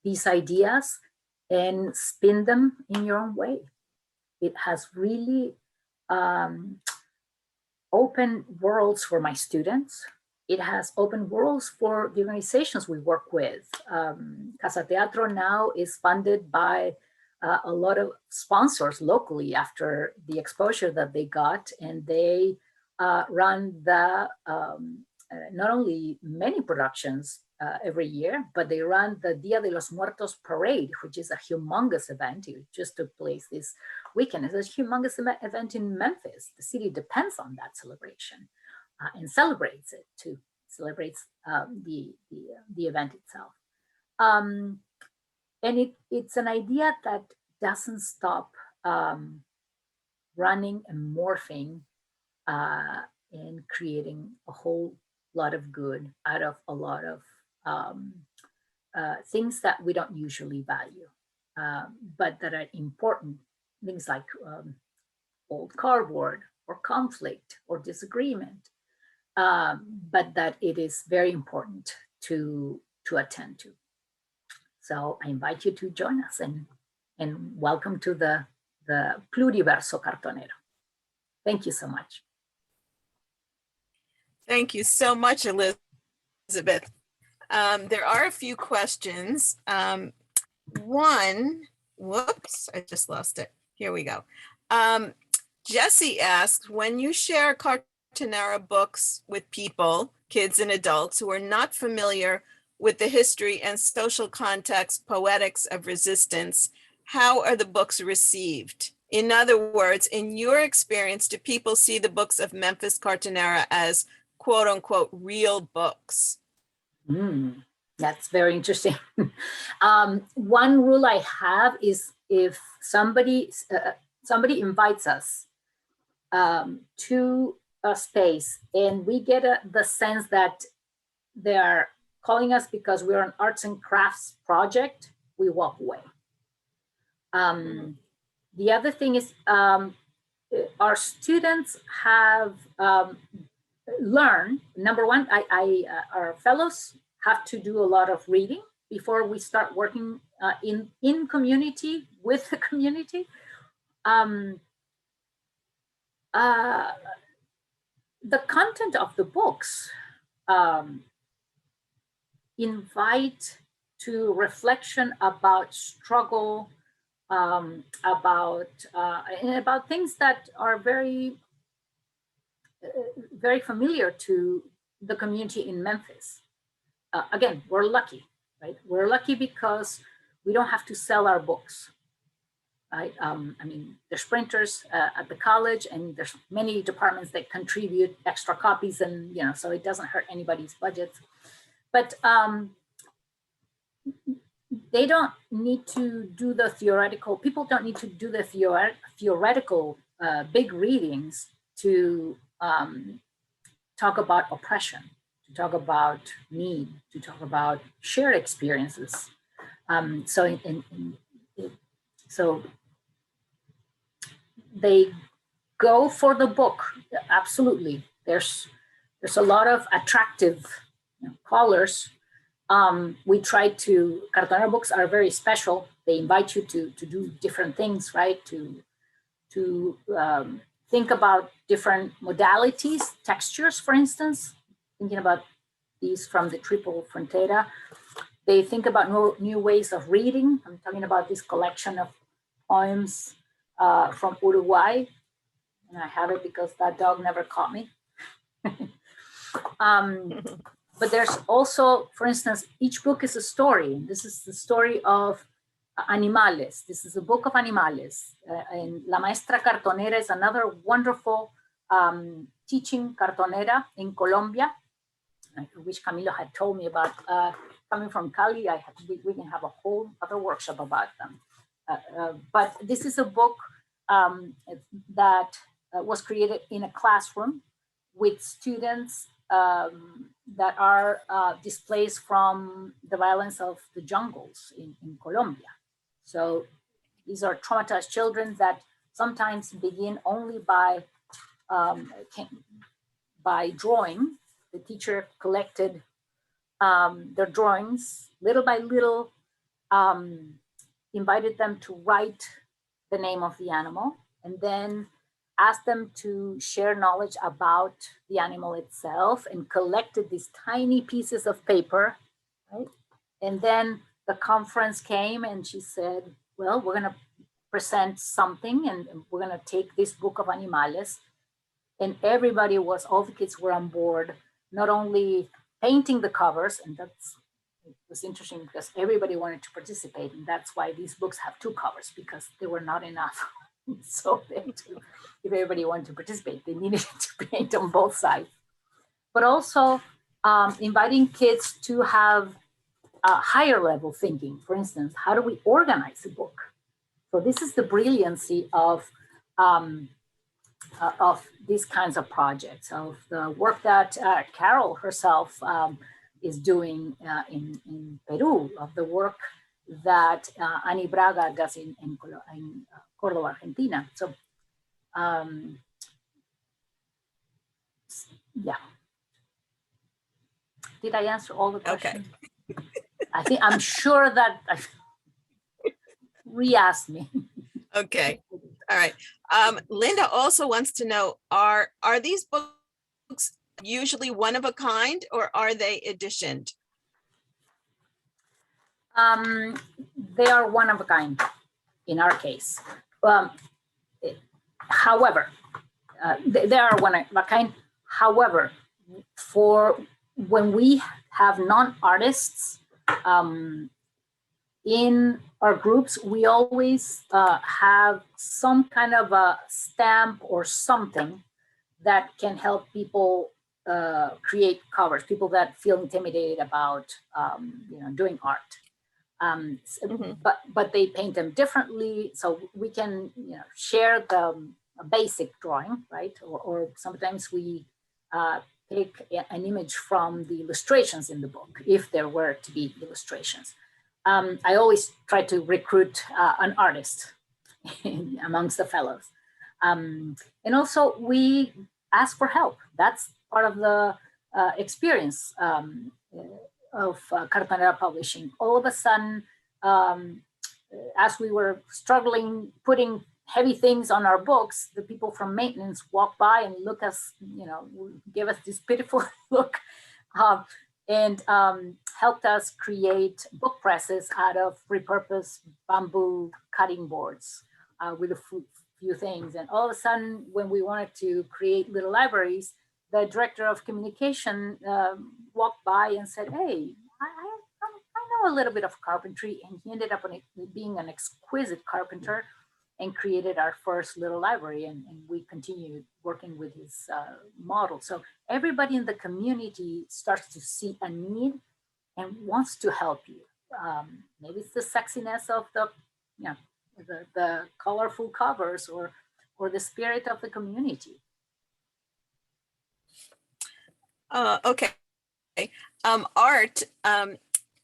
[SPEAKER 2] these ideas and spin them in your own way. It has really opened worlds for my students. It has opened worlds for the organizations we work with. Casa Teatro now is funded by a lot of sponsors locally after the exposure that they got, and they run the not only many productions every year, but they run the Dia de los Muertos parade, which is a humongous event. It just took place this weekend. It's a humongous event in Memphis. The city depends on that celebration and celebrates it too. Celebrates the event itself. And it's an idea that doesn't stop running and morphing and creating a whole lot of good out of a lot of things that we don't usually value, but that are important. Things like old cardboard or conflict or disagreement, but that it is very important to attend to. So I invite you to join us and welcome to the Pluriverso Cartonero. Thank you so much.
[SPEAKER 1] Thank you so much, Elizabeth. There are a few questions. One, whoops, I just lost it. Here we go. Jesse asks, when you share Cartonera books with people, kids and adults who are not familiar with the history and social context, poetics of resistance, how are the books received? In other words, in your experience, do people see the books of Memphis Cartonera as quote unquote real books?
[SPEAKER 2] That's very interesting. One rule I have is if somebody invites us to a space and we get the sense that they are calling us because we're an arts and crafts project, we walk away. The other thing is our students have learned, number one, our fellows have to do a lot of reading before we start working in community with the community. The content of the books invite to reflection about struggle, about things that are very familiar to the community in Memphis. Again, we're lucky, right? We're lucky because we don't have to sell our books, right? I mean, there's printers at the college, and there's many departments that contribute extra copies, and so it doesn't hurt anybody's budgets. But they don't need to do the theoretical. People don't need to do the theoretical big readings to talk about oppression, to talk about need, to talk about shared experiences. So they go for the book. Absolutely, there's a lot of attractive callers. We try to. Cartonera books are very special. They invite you to do different things, right? To think about different modalities, textures, for instance. Thinking about these from the Triple Frontera. They think about new ways of reading. I'm talking about this collection of poems from Uruguay. And I have it because that dog never caught me. But there's also, for instance, each book is a story. This is the story of Animales. This is a book of Animales. And La Maestra Cartonera is another wonderful teaching cartonera in Colombia. I wish Camilo had told me about coming from Cali. We can have a whole other workshop about them. But this is a book that was created in a classroom with students that are displaced from the violence of the jungles in Colombia. So these are traumatized children that sometimes begin only by drawing. The teacher collected their drawings little by little, invited them to write the name of the animal, and then asked them to share knowledge about the animal itself, and collected these tiny pieces of paper, right? And then the conference came and she said, well, we're going to present something, and we're going to take this book of Animales. And all the kids were on board, not only painting the covers, and that's was interesting because everybody wanted to participate, and that's why these books have two covers, because there were not enough. So if everybody wanted to participate, they needed to paint on both sides. But also inviting kids to have higher level thinking. For instance, how do we organize a book? So this is the brilliancy of these kinds of projects, of the work that Carol herself is doing in Peru, of the work that Ani Braga does in Córdoba, Argentina. So, yeah. Did I answer all the questions? Okay. I'm sure that re-asked me.
[SPEAKER 1] Okay. All right. Linda also wants to know, are these books usually one of a kind, or are they editioned?
[SPEAKER 2] They are one of a kind in our case. However, they are one of a kind. However, for when we have non-artists in our groups, we always have some kind of a stamp or something that can help people create covers, people that feel intimidated about doing art. But they paint them differently, so we can share the basic drawing, right? Or sometimes we take an image from the illustrations in the book, if there were to be illustrations. I always try to recruit an artist amongst the fellows. And also we ask for help. That's part of the experience of Cartonera Publishing. All of a sudden, as we were struggling putting heavy things on our books, the people from maintenance walked by and look us, give us this pitiful look, and helped us create book presses out of repurposed bamboo cutting boards with a few things. And all of a sudden, when we wanted to create little libraries, the director of communication walked by and said, "Hey, I know a little bit of carpentry," and he ended up being an exquisite carpenter and created our first little library, and we continued working with his model. So everybody in the community starts to see a need and wants to help you. Maybe it's the sexiness of the colorful covers, or the spirit of the community.
[SPEAKER 1] Okay. Art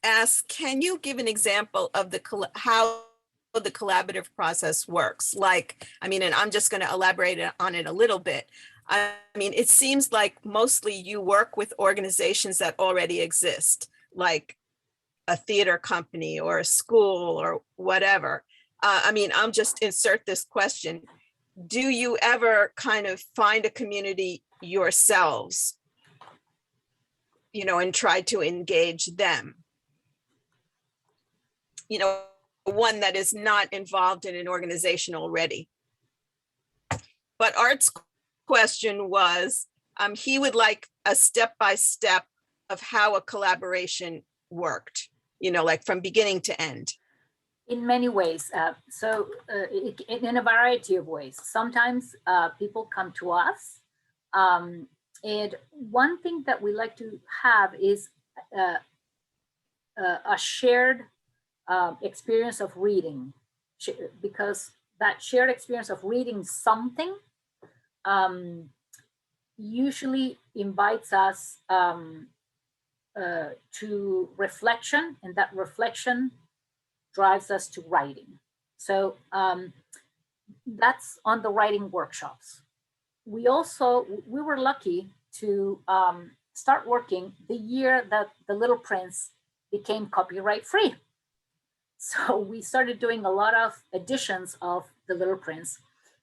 [SPEAKER 1] asks, can you give an example of how the collaborative process works? And I'm just going to elaborate on it a little bit. It seems like mostly you work with organizations that already exist, like a theater company or a school or whatever. I'll just insert this question. Do you ever kind of find a community yourselves, and try to engage them? One that is not involved in an organization already. But Art's question was, he would like a step-by-step of how a collaboration worked, like from beginning to end.
[SPEAKER 2] In many ways. In a variety of ways. Sometimes people come to us. And one thing that we like to have is a shared experience of reading, because that shared experience of reading something usually invites us to reflection, and that reflection drives us to writing. So that's on the writing workshops. We were lucky to start working the year that The Little Prince became copyright free. So we started doing a lot of editions of The Little Prince.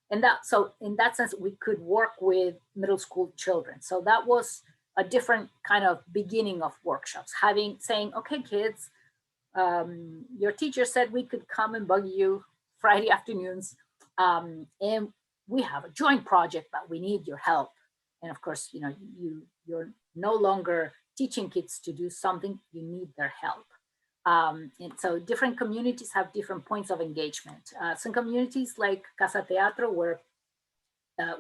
[SPEAKER 2] And so in that sense, we could work with middle school children. So that was a different kind of beginning of workshops, saying, okay, kids, your teacher said we could come and bug you Friday afternoons. And we have a joint project, but we need your help. And of course, you're no longer teaching kids to do something, you need their help. And so different communities have different points of engagement. Some communities like Casa Teatro, where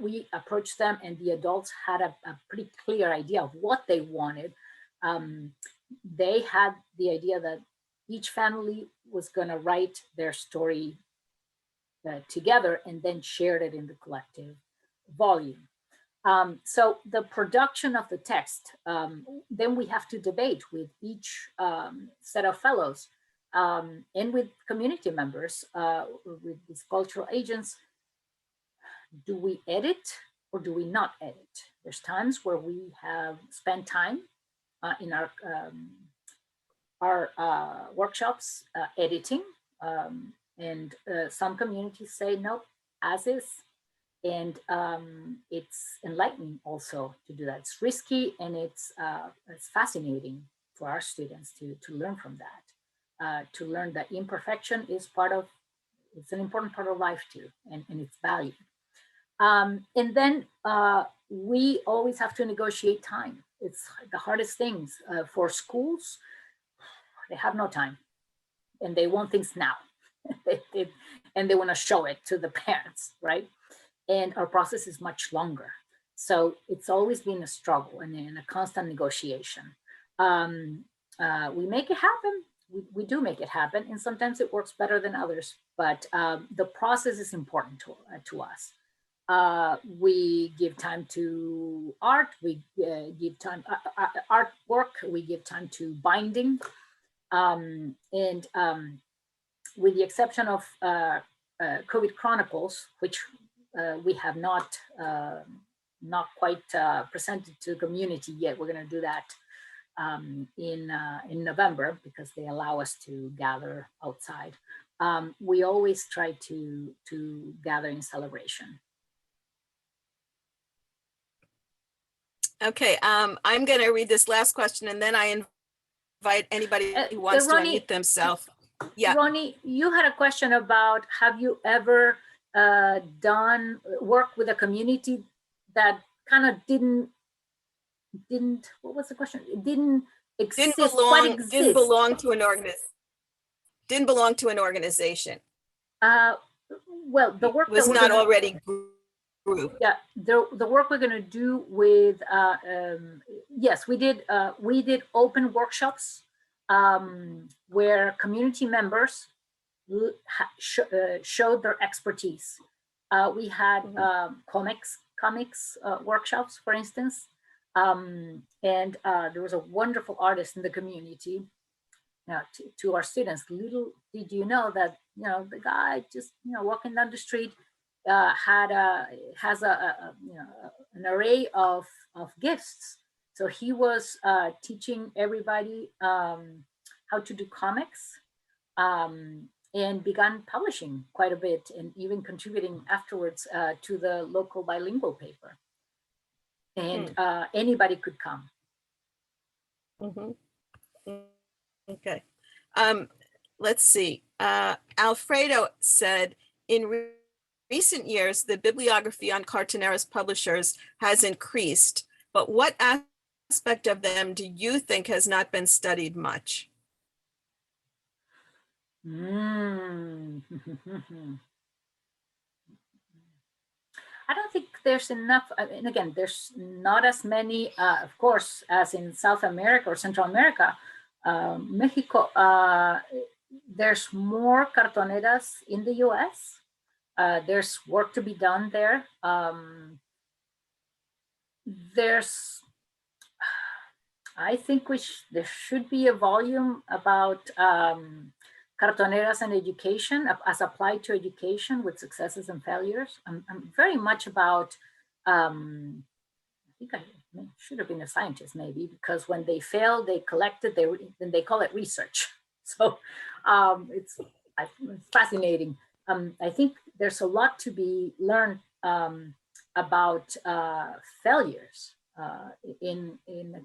[SPEAKER 2] we approached them and the adults had a pretty clear idea of what they wanted. They had the idea that each family was going to write their story together and then shared it in the collective volume. So the production of the text, then we have to debate with each set of fellows and with community members, with these cultural agents. Do we edit or do we not edit? There's times where we have spent time in our workshops editing, and some communities say, nope, as is. And it's enlightening also to do that. It's risky and it's fascinating for our students to learn from that, to learn that imperfection is it's an important part of life too, and it's valued. And then we always have to negotiate time. It's the hardest things for schools. They have no time and they want things now. And they want to show it to the parents, right? And our process is much longer. So it's always been a struggle and a constant negotiation. We make it happen. We do make it happen. And sometimes it works better than others, but the process is important to us. We give time to art, we give time, artwork, we give time to binding. And with the exception of COVID Chronicles, which we have not quite presented to the community yet. We're going to do that in November because they allow us to gather outside. We always try to gather in celebration.
[SPEAKER 1] Okay, I'm going to read this last question and then I invite anybody who wants to unmute themselves. Yeah,
[SPEAKER 2] Ronnie, you had a question about, have you ever done work with a community that kind of didn't, what was the question? It didn't exist,
[SPEAKER 1] didn't belong to an organization.
[SPEAKER 2] Well, the work
[SPEAKER 1] was not already grouped.
[SPEAKER 2] Yeah, the work we're going to do with, yes, we did open workshops where community members showed their expertise. We had comics workshops, for instance, and there was a wonderful artist in the community. To our students, little did you know that the guy just walking down the street has an array of gifts. So he was teaching everybody how to do comics. And began publishing quite a bit and even contributing afterwards to the local bilingual paper. And anybody could come.
[SPEAKER 1] Okay. Let's see. Alfredo said, in recent years, the bibliography on Cartonera's publishers has increased, but what aspect of them do you think has not been studied much?
[SPEAKER 2] I don't think there's enough. And again, there's not as many, of course, as in South America or Central America. Mexico, there's more cartoneras in the US. There's work to be done there. I think there should be a volume about cartoneras and education as applied to education with successes and failures. I'm very much about, I think I should have been a scientist maybe, because when they failed, they collected, then they call it research. So it's fascinating. I think there's a lot to be learned about failures in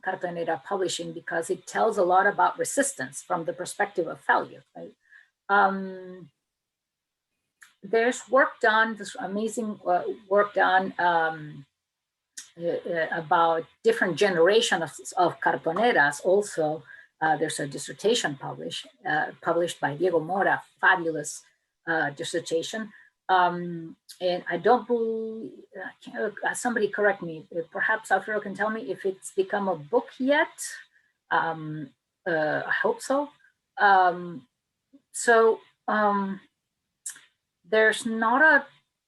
[SPEAKER 2] cartonera publishing, because it tells a lot about resistance from the perspective of failure, right? There's work done, this amazing work done about different generations of cartoneras also, There's a dissertation published by Diego Mora, fabulous dissertation. And I don't believe, somebody correct me, perhaps Alfredo can tell me if it's become a book yet. I hope so. There's not a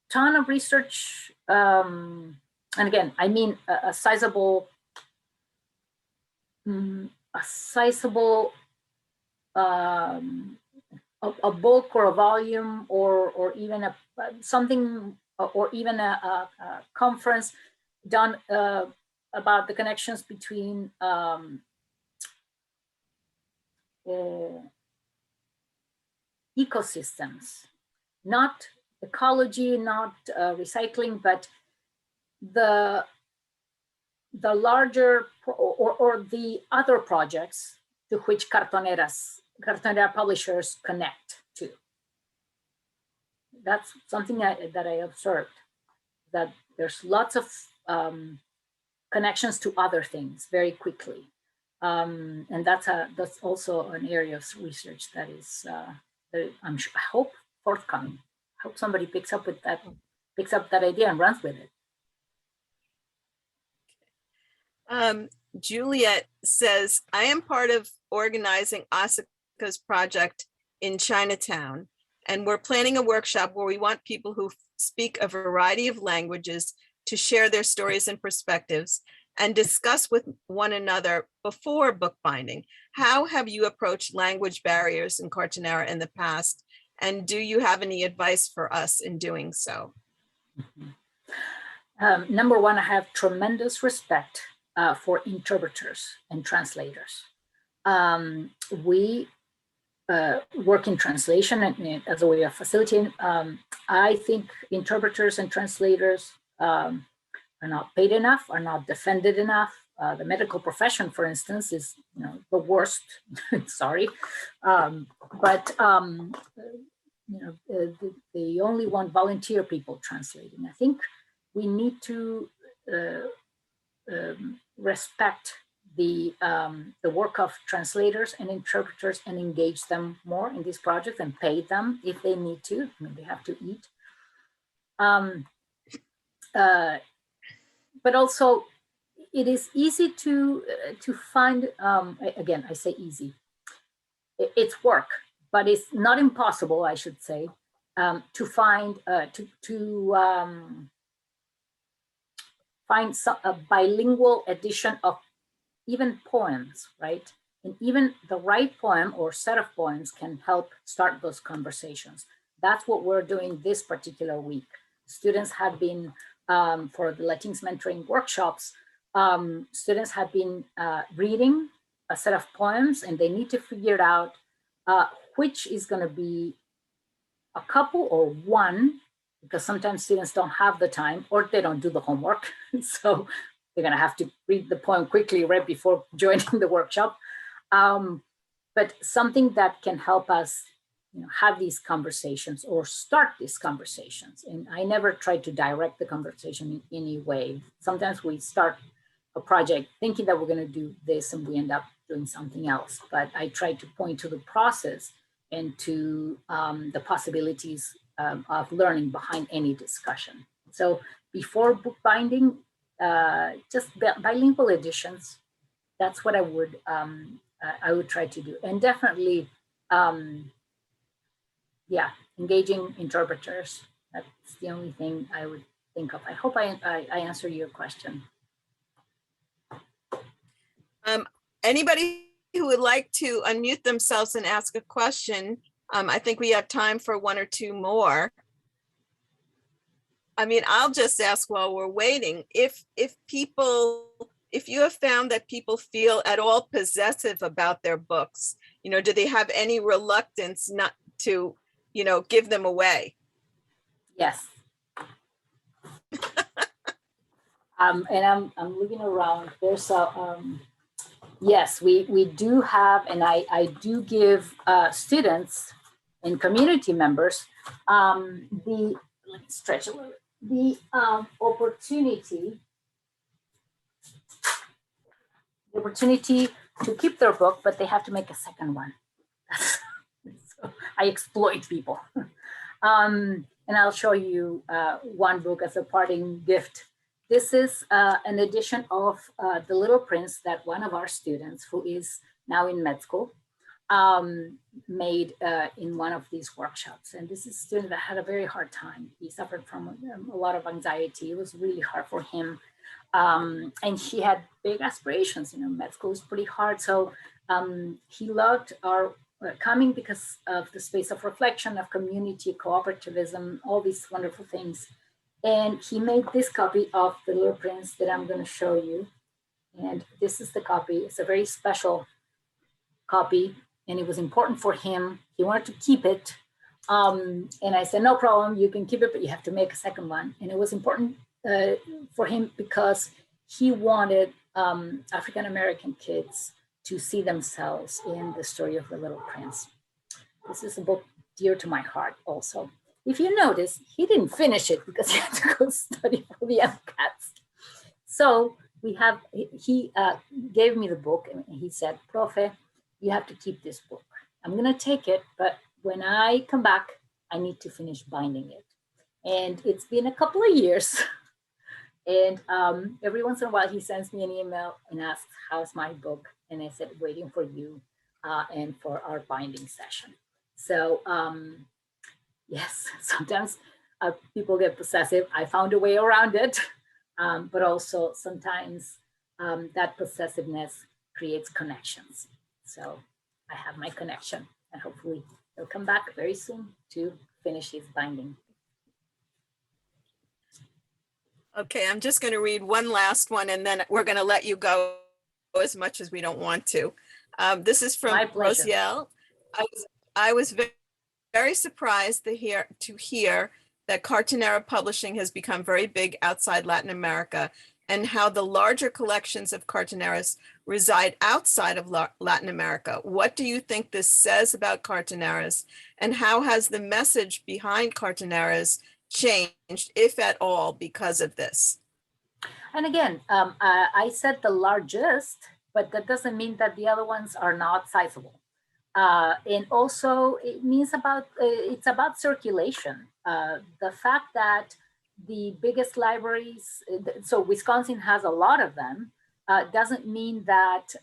[SPEAKER 2] ton of research, and again, I mean a sizable, a bulk or a volume or even something or even a conference done about the connections between ecosystems, not ecology, not recycling, but the larger or the other projects to which Cartonera publishers connect to. That's something that I observed, that there's lots of connections to other things very quickly. And that's also an area of research that is, I hope forthcoming. I hope somebody picks up that idea and runs with it.
[SPEAKER 1] Juliet says, I am part of organizing Asika's project in Chinatown, and we're planning a workshop where we want people who speak a variety of languages to share their stories and perspectives and discuss with one another before bookbinding. How have you approached language barriers in Cartonera in the past? And do you have any advice for us in doing so?
[SPEAKER 2] Number one, I have tremendous respect for interpreters and translators. We work in translation and as a way of facilitating. I think interpreters and translators are not paid enough, are not defended enough. The medical profession, for instance, is the worst. Sorry, but they only want volunteer people translating. I think we need to respect the work of translators and interpreters and engage them more in this project and pay them if they need to. I mean, they have to eat. But also, it is easy to find. Again, I say easy. It's work, but it's not impossible, I should say, to find find a bilingual edition of even poems, right? And even the right poem or set of poems can help start those conversations. That's what we're doing this particular week. Students have been, for the Latinx mentoring workshops, students have been reading a set of poems, and they need to figure out which is going to be a couple or one, because sometimes students don't have the time or they don't do the homework. So they're going to have to read the poem quickly right before joining the workshop. But something that can help us have these conversations or start these conversations. And I never try to direct the conversation in any way. Sometimes we start a project thinking that we're going to do this and we end up doing something else. But I try to point to the process and to the possibilities of learning behind any discussion. So before bookbinding, just bilingual editions, that's what I would try to do. And definitely, yeah, engaging interpreters. That's the only thing I would think of. I hope I answer your question.
[SPEAKER 1] Anybody who would like to unmute themselves and ask a question, I think we have time for one or two more. I mean, I'll just ask while we're waiting, if you have found that people feel at all possessive about their books, do they have any reluctance not to, give them away?
[SPEAKER 2] Yes. And I'm looking around. There's a yes, we do have, and I do give students and community members the, let me stretch a little, the opportunity to keep their book, but they have to make a second one. So I exploit people. And I'll show you one book as a parting gift. This is an edition of The Little Prince that one of our students, who is now in med school, made in one of these workshops. And this is a student that had a very hard time. He suffered from a lot of anxiety. It was really hard for him. And he had big aspirations. Med school is pretty hard. So he loved our coming because of the space of reflection, of community, cooperativism, all these wonderful things. And he made this copy of The Little Prince that I'm going to show you. And this is the copy. It's a very special copy, and it was important for him. He wanted to keep it. And I said, no problem, you can keep it, but you have to make a second one. And it was important for him because he wanted African-American kids to see themselves in the story of The Little Prince. This is a book dear to my heart also. If you notice, he didn't finish it because he had to go study for the MCATs. So he gave me the book and he said, Profe, you have to keep this book. I'm gonna take it, but when I come back, I need to finish binding it. And it's been a couple of years. And every once in a while, he sends me an email and asks, how's my book? And I said, waiting for you and for our binding session. So yes, sometimes people get possessive. I found a way around it, but also sometimes that possessiveness creates connections. So I have my connection and hopefully he'll come back very soon to finish his binding.
[SPEAKER 1] Okay, I'm just going to read one last one and then we're going to let you go as much as we don't want to. This is from Rosiel. I was very surprised to hear that Cartonera Publishing has become very big outside Latin America and how the larger collections of Cartoneras reside outside of Latin America. What do you think this says about Cartoneras, and how has the message behind Cartoneras changed, if at all, because of this?
[SPEAKER 2] And again, I said the largest, but that doesn't mean that the other ones are not sizable. And also it means it's about circulation. The fact that the biggest libraries, so Wisconsin has a lot of them, doesn't mean that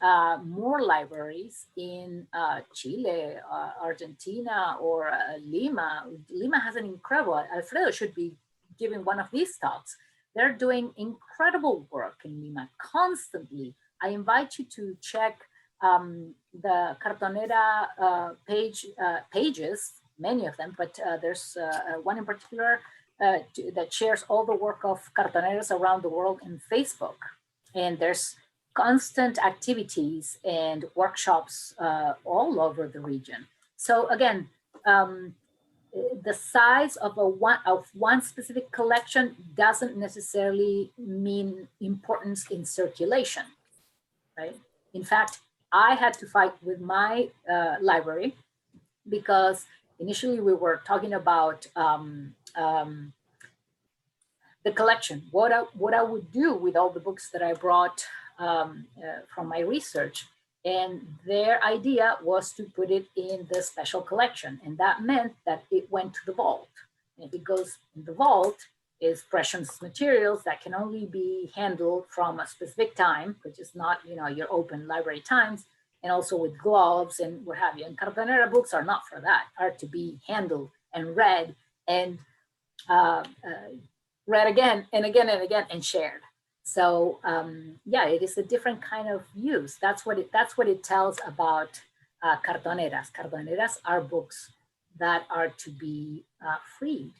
[SPEAKER 2] more libraries in Chile, Argentina, or Lima has an incredible, Alfredo should be giving one of these talks. They're doing incredible work in Lima constantly. I invite you to check the Cartonera pages, many of them, but there's one in particular that shares all the work of cartoneras around the world in Facebook. And there's constant activities and workshops all over the region. So again, the size of one specific collection doesn't necessarily mean importance in circulation, right? In fact, I had to fight with my library because initially we were talking about the collection, what I would do with all the books that I brought from my research. And their idea was to put it in the special collection. And that meant that it went to the vault. And if it goes in the vault, is precious materials that can only be handled from a specific time, which is not, your open library times, and also with gloves and what have you. And Cartonera books are not for that, are to be handled and read and read again and again and again and shared. So yeah, it is a different kind of use. That's what it tells about cartoneras. Cartoneras are books that are to be freed.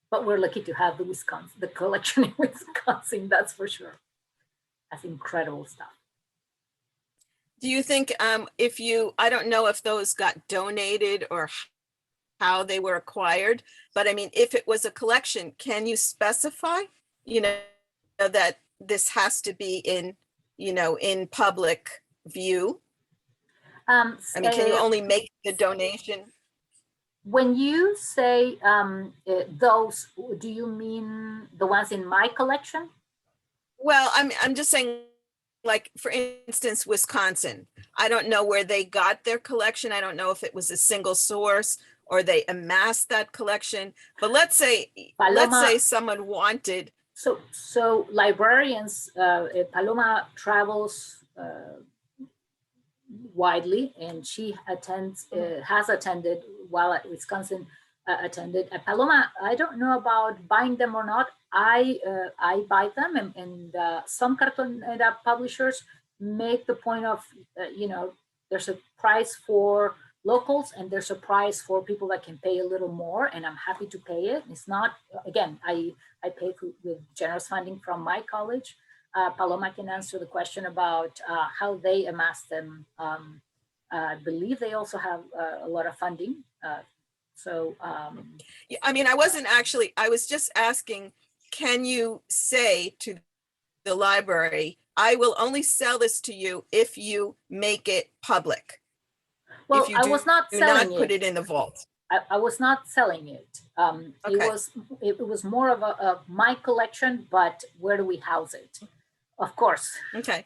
[SPEAKER 2] But we're lucky to have the collection in Wisconsin, that's for sure. That's incredible stuff.
[SPEAKER 1] Do you think I don't know if those got donated or how they were acquired, but I mean, if it was a collection, can you specify, that this has to be in public view? I mean, can you only make the donation?
[SPEAKER 2] When you say those, do you mean the ones in my collection?
[SPEAKER 1] Well, I'm just saying, like for instance, Wisconsin. I don't know where they got their collection. I don't know if it was a single source or they amassed that collection. But let's say
[SPEAKER 2] Paloma,
[SPEAKER 1] someone wanted.
[SPEAKER 2] so librarians, Paloma travels widely, and she attends, has attended while at Wisconsin, attended. Paloma, I don't know about buying them or not. I buy them, and some Cartonera publishers make the point of, there's a price for locals and there's a price for people that can pay a little more, and I'm happy to pay it. It's not, again, I pay with generous funding from my college. Paloma can answer the question about how they amass them. I believe they also have a lot of funding.
[SPEAKER 1] I mean, I was just asking, can you say to the library, I will only sell this to you if you make it public?
[SPEAKER 2] Well,
[SPEAKER 1] if you
[SPEAKER 2] I was not selling
[SPEAKER 1] put it in the vault.
[SPEAKER 2] I was not selling it.
[SPEAKER 1] Okay.
[SPEAKER 2] It was more of my collection, but where do we house it? Of course,
[SPEAKER 1] Okay.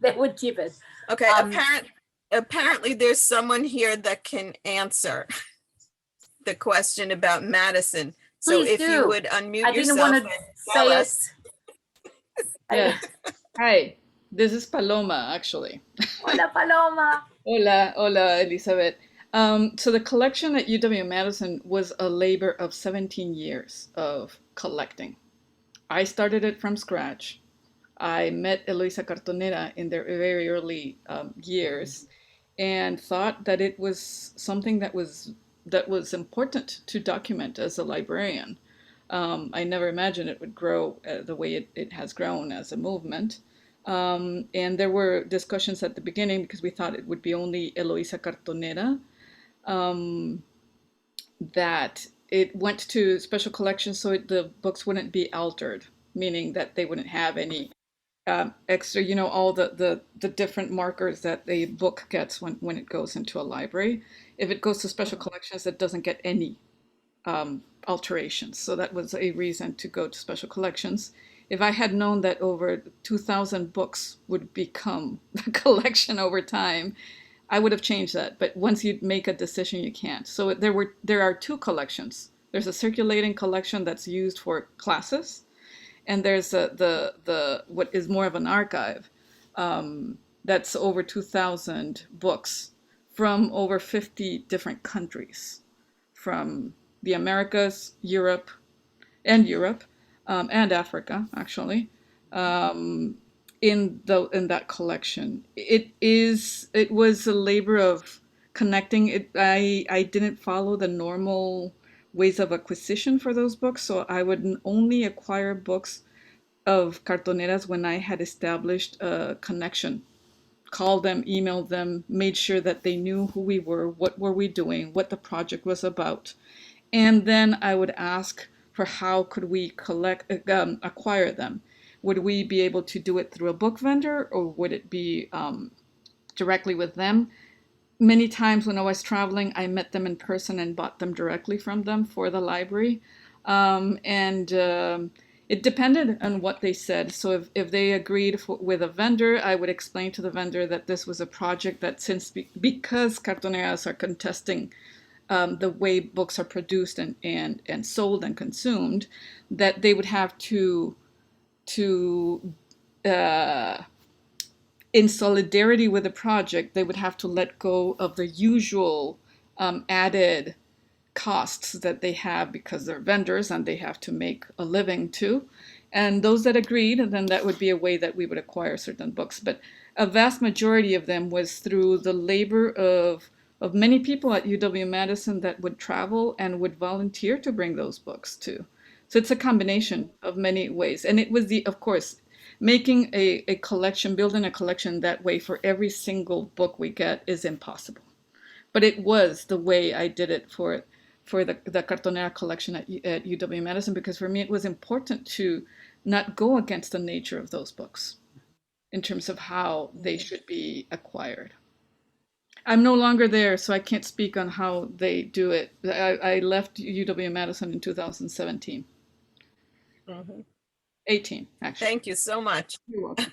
[SPEAKER 2] they would keep it.
[SPEAKER 1] Okay. Apparently there's someone here that can answer the question about Madison. So
[SPEAKER 2] Please
[SPEAKER 1] if
[SPEAKER 2] do.
[SPEAKER 1] you would unmute
[SPEAKER 2] I didn't
[SPEAKER 1] yourself
[SPEAKER 2] want to
[SPEAKER 1] and
[SPEAKER 2] say
[SPEAKER 1] tell
[SPEAKER 2] it.
[SPEAKER 1] us.
[SPEAKER 4] Yeah. Hi, this is Paloma, actually.
[SPEAKER 2] Hola, Paloma.
[SPEAKER 4] Hola, Elizabeth. So the collection at UW-Madison was a labor of 17 years of collecting. I started it from scratch. I met Eloisa Cartonera in their very early years and thought that it was something that was important to document as a librarian. I never imagined it would grow the way it has grown as a movement. And there were discussions at the beginning because we thought it would be only Eloisa Cartonera, that it went to special collections so the books wouldn't be altered, meaning that they wouldn't have any extra, all the different markers that a book gets when it goes into a library. If it goes to special collections, it doesn't get any alterations. So that was a reason to go to special collections. If I had known that over 2,000 books would become the collection over time, I would have changed that. But once you make a decision, you can't. So there are two collections. There's a circulating collection that's used for classes, and there's the what is more of an archive that's over 2,000 books from over 50 different countries, from the Americas, Europe, and Africa, actually, in that collection. It was a labor of connecting. I didn't follow the normal ways of acquisition for those books, so I would only acquire books of cartoneras when I had established a connection. Called them, emailed them, made sure that they knew who we were, what were we doing, what the project was about. And then I would ask for how could we acquire them. Would we be able to do it through a book vendor, or would it be directly with them? Many times when I was traveling, I met them in person and bought them directly from them for the library. It depended on what they said. So if they agreed with a vendor, I would explain to the vendor that this was a project that because cartoneras are contesting the way books are produced and sold and consumed, that they would have to in solidarity with the project, they would have to let go of the usual added costs that they have because they're vendors and they have to make a living too. And those that agreed, then that would be a way that we would acquire certain books. But a vast majority of them was through the labor of many people at UW-Madison that would travel and would volunteer to bring those books too. So it's a combination of many ways. And it was of course, making a collection, building a collection that way for every single book we get is impossible. But it was the way I did it for the Cartonera collection at UW-Madison, because for me it was important to not go against the nature of those books in terms of how they should be acquired. I'm no longer there, so I can't speak on how they do it. I left UW-Madison in 2017. 18, actually.
[SPEAKER 1] Thank you so much.
[SPEAKER 4] You're welcome.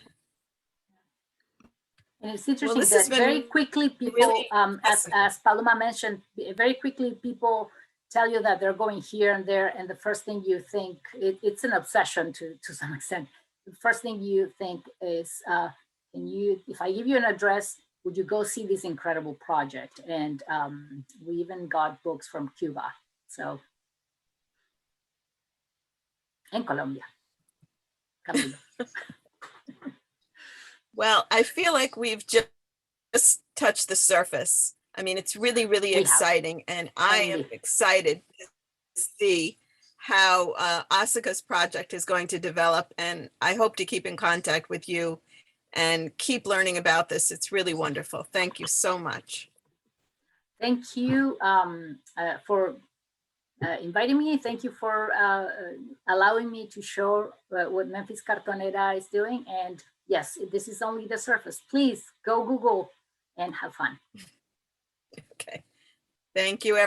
[SPEAKER 2] And it's interesting
[SPEAKER 1] this
[SPEAKER 2] that
[SPEAKER 1] has been
[SPEAKER 2] very quickly people,
[SPEAKER 1] really
[SPEAKER 2] as Paloma mentioned, very quickly people tell you that they're going here and there, and the first thing you think, it's an obsession to some extent. The first thing you think is, if I give you an address, would you go see this incredible project? And we even got books from Cuba, so, and Colombia. Camilo.
[SPEAKER 1] Well, I feel like we've just touched the surface. I mean, it's really, really
[SPEAKER 2] We have.
[SPEAKER 1] exciting, and I am
[SPEAKER 2] Indeed.
[SPEAKER 1] excited to see how Asika's project is going to develop, and I hope to keep in contact with you and keep learning about this. It's really wonderful. Thank you so much.
[SPEAKER 2] Thank you for inviting me. Thank you for allowing me to show what Memphis Cartonera is doing. And yes, this is only the surface. Please go Google and have fun.
[SPEAKER 1] Okay. Thank you,